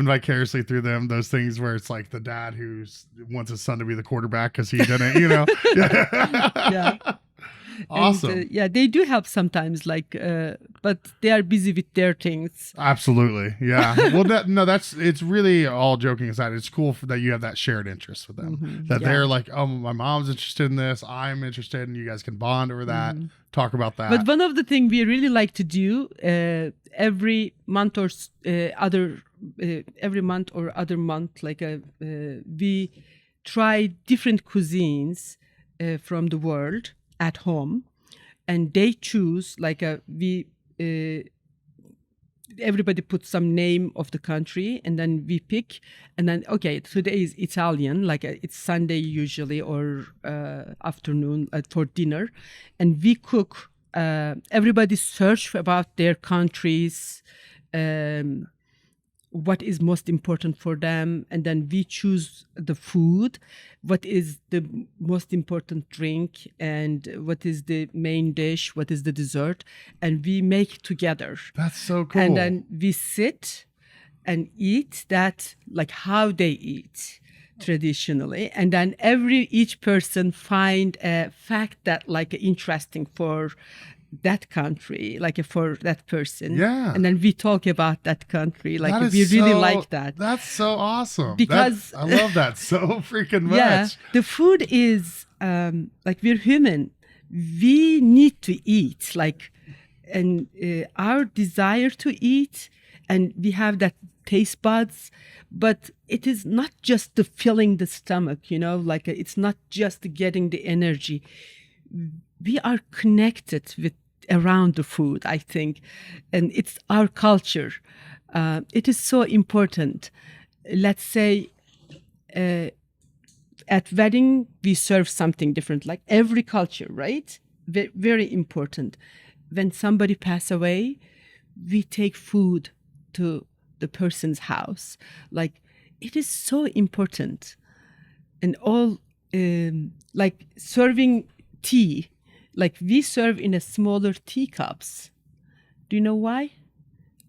vicariously through them, those things where it's like the dad who wants his son to be the quarterback because he didn't, Yeah. Awesome. And, yeah, they do help sometimes, like, but they are busy with their things. Absolutely. Yeah. Well, it's really, all joking aside, it's cool that you have that shared interest with them. That Yeah. they're like, oh, my mom's interested in this, I'm interested, and you guys can bond over that, talk about that. But one of the things we really like to do every month or other month, like we try different cuisines from the world at home, and they choose everybody puts some name of the country, and then we pick, and then okay, today is Italian, it's Sunday usually, or afternoon for dinner, and we cook. Everybody search about their countries, what is most important for them, and then we choose the food, what is the most important drink, and what is the main dish, what is the dessert, and we make together. That's so cool. And then we sit and eat that, like how they eat traditionally, and then each person find a fact that like interesting for that country, like for that person. Yeah. And then we talk about that country, like That we is really so- like that. That's so awesome. Because- I love that so freaking much. Yeah, the food is like we're human. We need to eat, and our desire to eat, and we have that taste buds, but it is not just the filling the stomach, it's not just getting the energy. We are connected with around the food, I think, and it's our culture. It is so important. Let's say at wedding we serve something different, like every culture, right? Very important. When somebody pass away, we take food to the person's house. Like, it is so important. And all like serving tea, like we serve in a smaller teacups. Do you know why?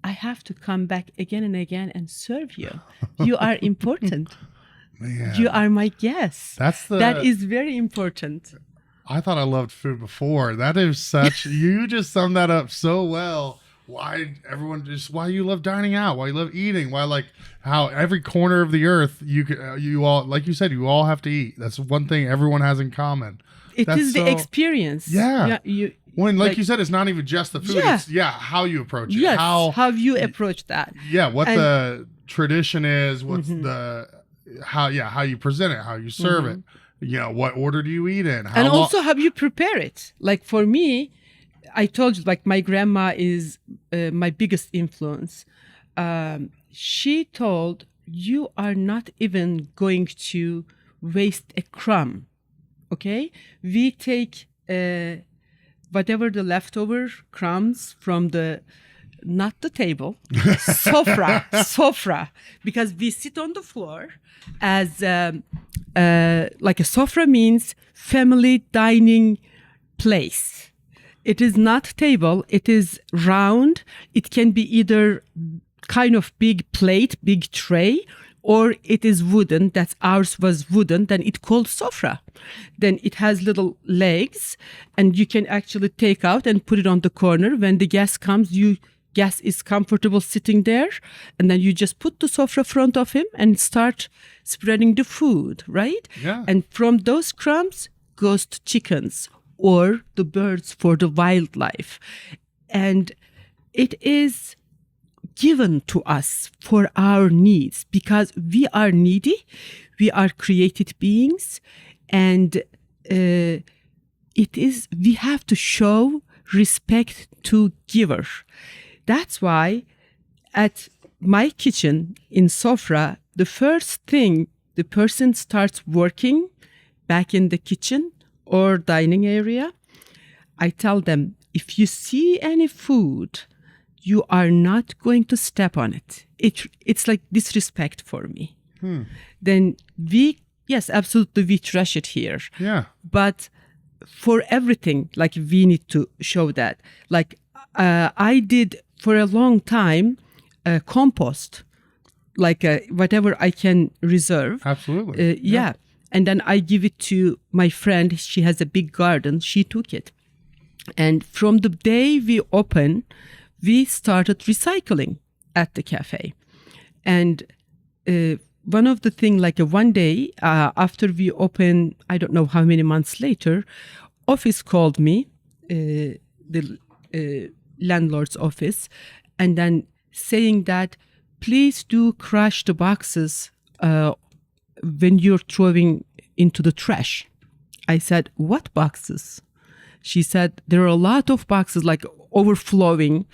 I have to come back again and again and serve you. You are important. Man. You are my guest. That is very important. I thought I loved food before. That is such, you just summed that up so well. Why you love dining out, why you love eating, how every corner of the earth you all, like you said, you all have to eat. That's one thing everyone has in common. It is the experience. Yeah. When, like like- you said, it's not even just the food. Yeah. It's how you approach it. Yes, how you approach that. Yeah, what And- the tradition is, what's how you present it, how you serve it. What order do you eat in? And also how you prepare it. Like for me, I told you, like my grandma is my biggest influence. She told, you are not even going to waste a crumb. Okay? We take whatever the leftover crumbs from not the table, Sofra, because we sit on the floor as like a Sofra means family dining place. It is not table, it is round. It can be either kind of big plate, big tray, or it is wooden. That's ours was wooden. Then it called Sofra. Then it has little legs, and you can actually take out and put it on the corner. When the guest comes, guest is comfortable sitting there, and then you just put the Sofra front of him and start spreading the food, right? Yeah. And from those crumbs goes to chickens or the birds for the wildlife. And it is given to us for our needs, because we are needy, we are created beings, and we have to show respect to giver. That's why at my kitchen in Sofra, the first thing the person starts working back in the kitchen or dining area, I tell them, if you see any food, you are not going to step on it. It's like disrespect for me. Then yes, absolutely, we trash it here. Yeah. But for everything, like we need to show that. Like I did for a long time compost, like whatever I can reserve. Absolutely. Yeah. And then I give it to my friend. She has a big garden. She took it. And from the day we opened, we started recycling at the cafe. And one of the things, like one day after we opened, I don't know how many months later, office called me, the landlord's office, and then saying that, please do crush the boxes when you're throwing into the trash. I said, what boxes? She said, there are a lot of boxes like overflowing.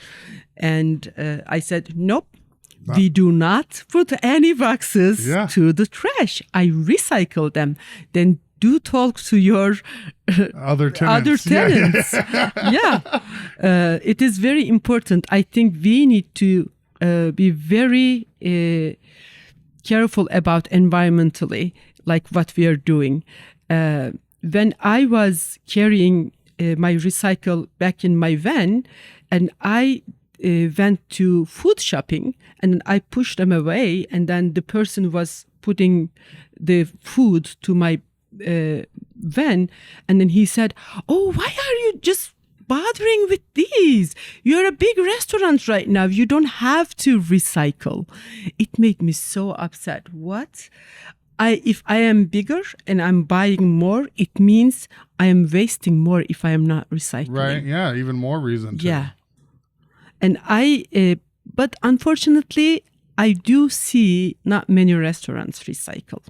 And I said, nope, we do not put any boxes to the trash. I recycle them. Then do talk to your other tenants. It is very important. I think we need to be very careful about environmentally, like what we are doing. When I was carrying my recycle back in my van, and I went to food shopping, and I pushed them away, and then the person was putting the food to my van, and then he said, oh, why are you just bothering with these? You're a big restaurant right now. You don't have to recycle. It made me so upset. What? If I am bigger and I'm buying more, it means I am wasting more if I am not recycling. Right. Yeah. Even more reason to. Yeah. And but unfortunately, I do see not many restaurants recycle.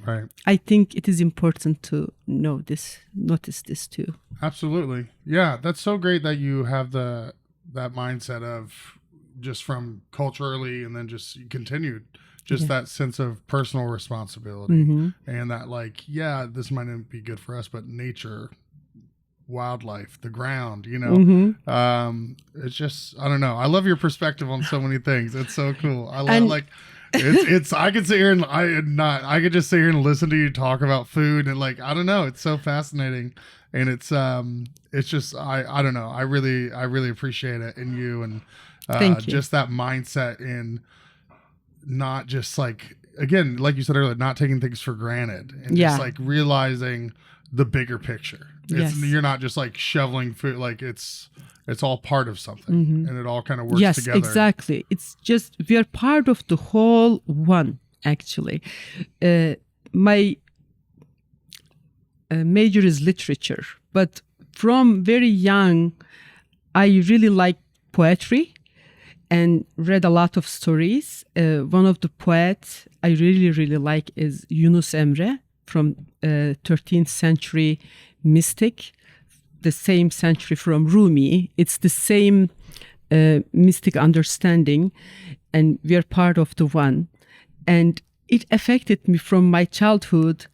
Right. I think it is important to notice this too. Absolutely. Yeah. That's so great that you have that mindset of just from culturally and then just continued. Just that sense of personal responsibility and that this might not be good for us, but nature, wildlife, the ground, it's just, I don't know. I love your perspective on so many things. It's so cool. I love it's I could sit here and I could just sit here and listen to you talk about food and I don't know. It's so fascinating. And it's just, I don't know. I really appreciate it in you and Thank you. Just that mindset in not just again, like you said earlier, not taking things for granted and just realizing the bigger picture. You're not just shoveling food, it's all part of something and it all kind of works together. Yes, exactly. It's just, we are part of the whole one, actually. My major is literature, but from very young, I really like poetry and read a lot of stories. One of the poets I really, really like is Yunus Emre from 13th century mystic, the same century from Rumi. It's the same mystic understanding, and we are part of the one. And it affected me from my childhood,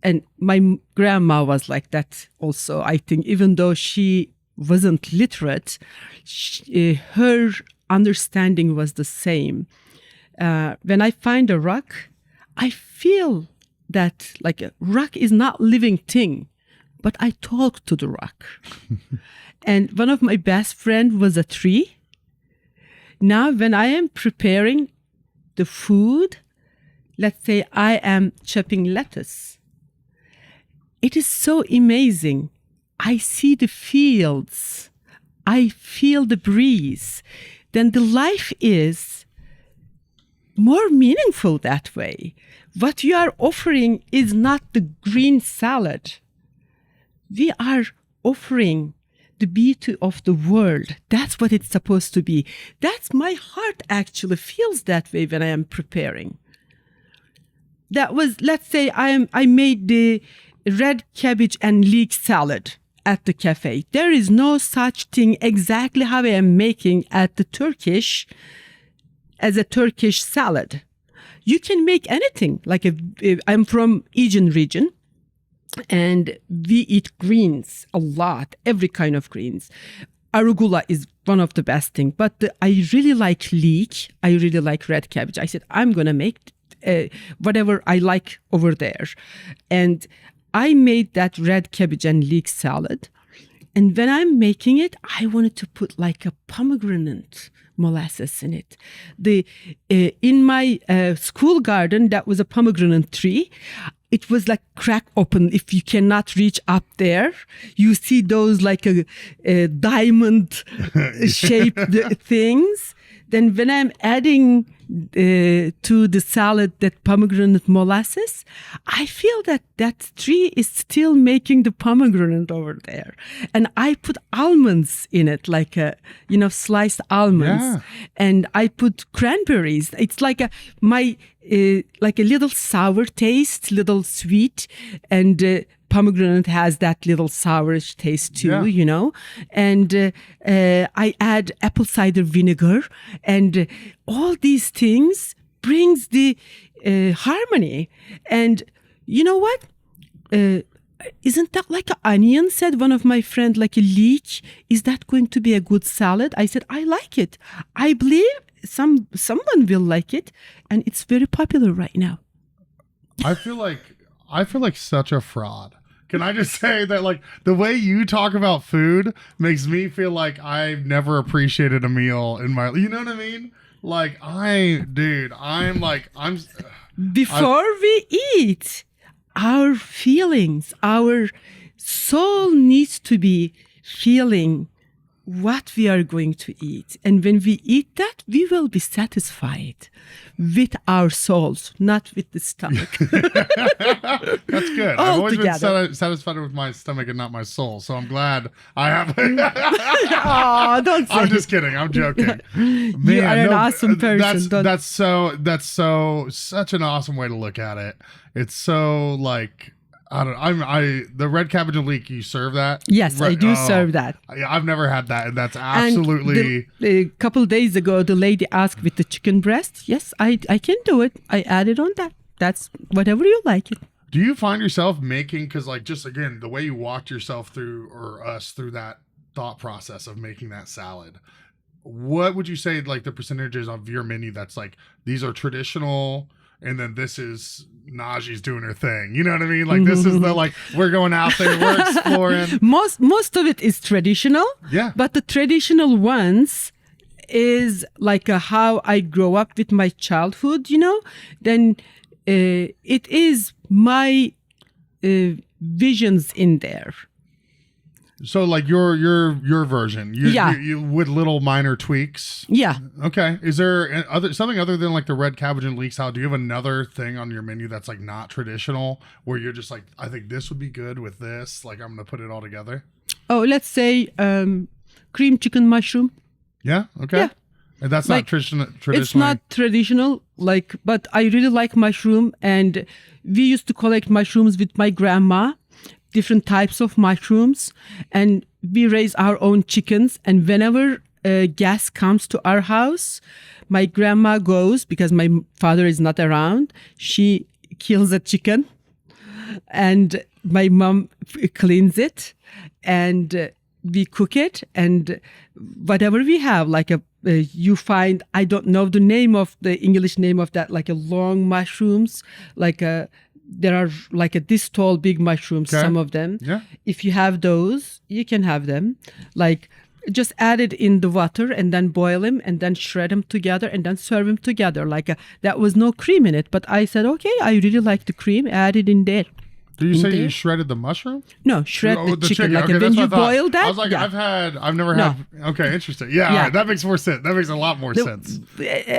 and my grandma was like that also, I think, even though she wasn't literate, her understanding was the same. When I find a rock, I feel that a rock is not living thing, but I talk to the rock. And one of my best friend was a tree. Now, when I am preparing the food, let's say I am chopping lettuce, it is so amazing. I see the fields. I feel the breeze. Then the life is more meaningful that way. What you are offering is not the green salad. We are offering the beauty of the world. That's what it's supposed to be. That's my heart actually feels that way when I am preparing. That was, let's say I made the red cabbage and leek salad at the cafe. There is no such thing exactly how I am making at the Turkish as a Turkish salad. You can make anything. Like I'm from Aegean region, and we eat greens a lot, every kind of greens. Arugula is one of the best things, but I really like leek. I really like red cabbage. I said, I'm going to make whatever I like over there. And I made that red cabbage and leek salad. And when I'm making it, I wanted to put like a pomegranate molasses in it. In my school garden, that was a pomegranate tree. It was like crack open. If you cannot reach up there, you see those like a diamond shaped things. Then when I'm adding to the salad that pomegranate molasses, I feel that tree is still making the pomegranate over there. And I put almonds in it, like sliced almonds. Yeah. And I put cranberries. It's like a little sour taste, little sweet, and pomegranate has that little sourish taste too, And I add apple cider vinegar, and all these things brings the harmony. And you know what? Isn't that like an onion? Said one of my friends, like a leek. Is that going to be a good salad? I said, I like it. I believe someone will like it, and it's very popular right now. I feel like such a fraud. Can I just say that, like, the way you talk about food makes me feel like I've never appreciated a meal in my, you know what I mean? Like, before we eat, our feelings, our soul needs to be feeling what we are going to eat. And when we eat that, we will be satisfied with our souls, not with the stomach. That's good. I've always been satisfied with my stomach and not my soul. So I'm glad I have. Oh, don't say I'm just kidding. I'm joking. Man, you are an awesome person. That's such an awesome way to look at it. It's so like, the red cabbage and leek, you serve that? Yes, I do serve that. I've never had that, and that's absolutely... A couple days ago, the lady asked with the chicken breast. Yes, I can do it. I added on that. That's whatever you like it. Do you find yourself making, because like just again, the way you walked yourself through, or us through that thought process of making that salad, what would you say like the percentages of your menu that's like, these are traditional, and then this is Naciye's doing her thing. You know what I mean? Like this is the like, we're going out there, we're exploring. Most of it is traditional. Yeah. But the traditional ones is like how I grow up with my childhood, then it is my visions in there. So like your version, you with little minor tweaks. Yeah. Okay. Is there something other than like the red cabbage and leek salad? Do you have another thing on your menu that's like not traditional, where you're just like, I think this would be good with this. Like I'm gonna put it all together. Oh, let's say cream chicken mushroom. Yeah. Okay. Yeah. And that's like, not traditional. It's not traditional, but I really like mushroom, and we used to collect mushrooms with my grandma. Different types of mushrooms, and we raise our own chickens. And whenever a guest comes to our house, my grandma goes, because my father is not around, she kills a chicken, and my mom cleans it, and we cook it, and whatever we have, like you find, I don't know the name of the English name of that, like a long mushrooms, there are like this tall, big mushrooms, some of them. Yeah. If you have those, you can have them. Like, just add it in the water and then boil them and then shred them together and then serve them together. That was no cream in it. But I said, okay, I really like the cream. Add it in there. Did you say you shredded the mushroom? No, shred the chicken. Okay, when you boil that. I was like, I've never had. Okay, interesting. Yeah, all right, that makes more sense. That makes a lot more sense.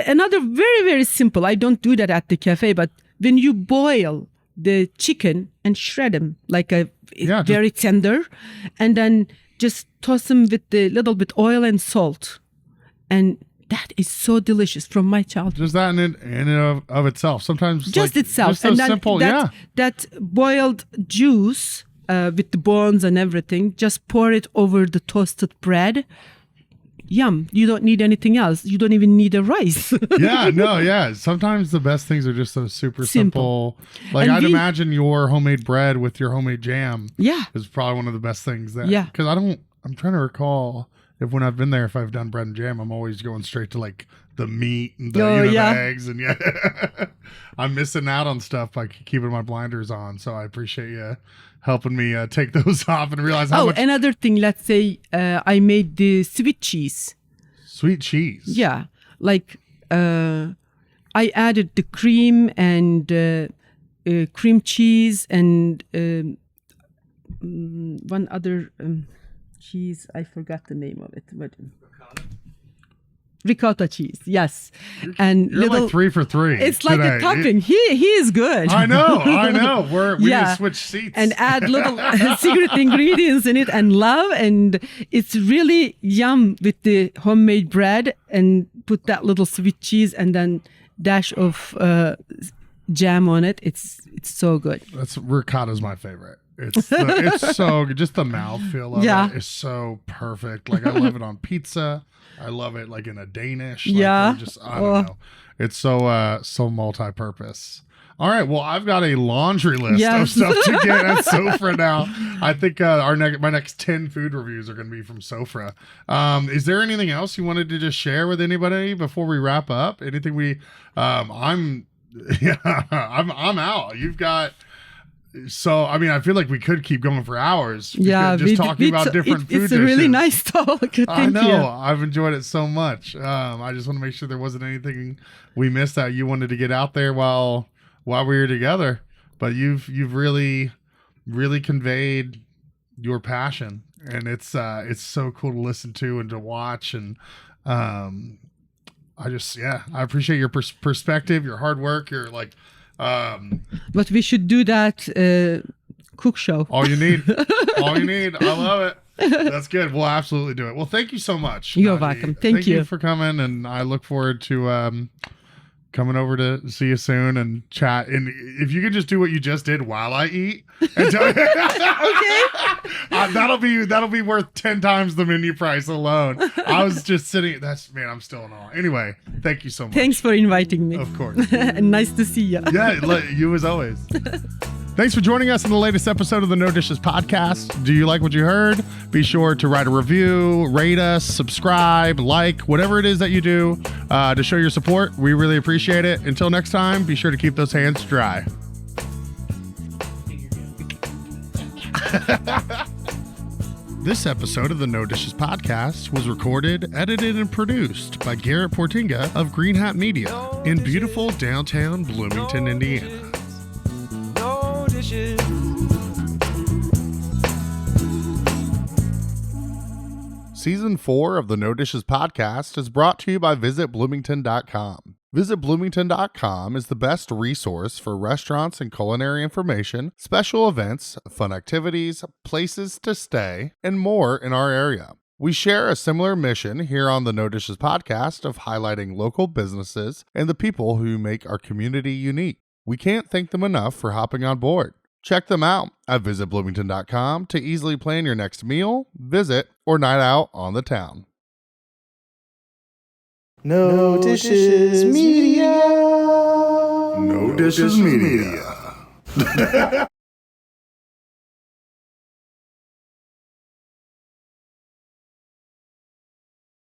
Another very, very simple. I don't do that at the cafe, but when you boil the chicken and shred them very tender, and then just toss them with a little bit oil and salt. And that is so delicious from my childhood. Just that in and of itself. Sometimes Just itself. Just so And then simple, yeah. that boiled juice with the bones and everything, just pour it over the toasted bread. Yum. You don't need anything else. You don't even need a rice. Yeah. Sometimes the best things are just so super simple. Like, And I'd imagine your homemade bread with your homemade jam Yeah. is probably one of the best things that, Yeah. because I'm trying to recall if when I've been there, if I've done bread and jam, I'm always going straight to like the meat and the, the eggs, and I'm missing out on stuff by keeping my blinders on. So I appreciate you helping me take those off and realize how much. Another thing, let's say I made the sweet cheese. Sweet cheese. Yeah. Like I added the cream and cream cheese and one other cheese. I forgot the name of it. But ricotta cheese, yes. And You're like 3 for 3. It's today. like a topping. He is good. I know. We need to switch seats. And add little secret ingredients in it and love. And it's really yum with the homemade bread, and put that little sweet cheese and then dash of jam on it. It's so good. Ricotta's my favorite. It's so good. Just the mouthfeel of it is so perfect. Like, I love it on pizza. I love it like in a Danish. Like, I don't know. It's so multi-purpose. All right. Well, I've got a laundry list of stuff to get at Sofra now. I think my next 10 food reviews are going to be from Sofra. Is there anything else you wanted to just share with anybody before we wrap up? Anything I'm out. You've got. So, I mean, I feel like we could keep going for hours. Just talking about different food dishes. It's a really nice talk. Thank you. I've enjoyed it so much. I just want to make sure there wasn't anything we missed that you wanted to get out there while we were together. But you've really, really conveyed your passion, and it's so cool to listen to and to watch. And I appreciate your perspective, your hard work, your like. But we should do that cook show. All you need. I love it. That's good. We'll absolutely do it. Well, thank you so much. You're Naciye. welcome. Thank you for coming, and I look forward to coming over to see you soon and chat. And if you could just do what you just did while I eat, and tell me, that'll be worth 10 times the menu price alone. I was just sitting. I'm still in awe. Anyway, thank you so much. Thanks for inviting me. Of course. And nice to see you. Yeah, you as always. Thanks for joining us in the latest episode of the No Dishes podcast. Do you like what you heard? Be sure to write a review, rate us, subscribe, like, whatever it is that you do to show your support. We really appreciate it. Until next time, be sure to keep those hands dry. This episode of the No Dishes podcast was recorded, edited, and produced by Garrett Portinga of Green Hat Media in beautiful downtown Bloomington, Indiana. No dishes. Season 4 of the No Dishes podcast is brought to you by VisitBloomington.com. VisitBloomington.com is the best resource for restaurants and culinary information, special events, fun activities, places to stay, and more in our area. We share a similar mission here on the No Dishes podcast of highlighting local businesses and the people who make our community unique. We can't thank them enough for hopping on board. Check them out at visitbloomington.com to easily plan your next meal, visit, or night out on the town. No Dishes Media. No Dishes Media.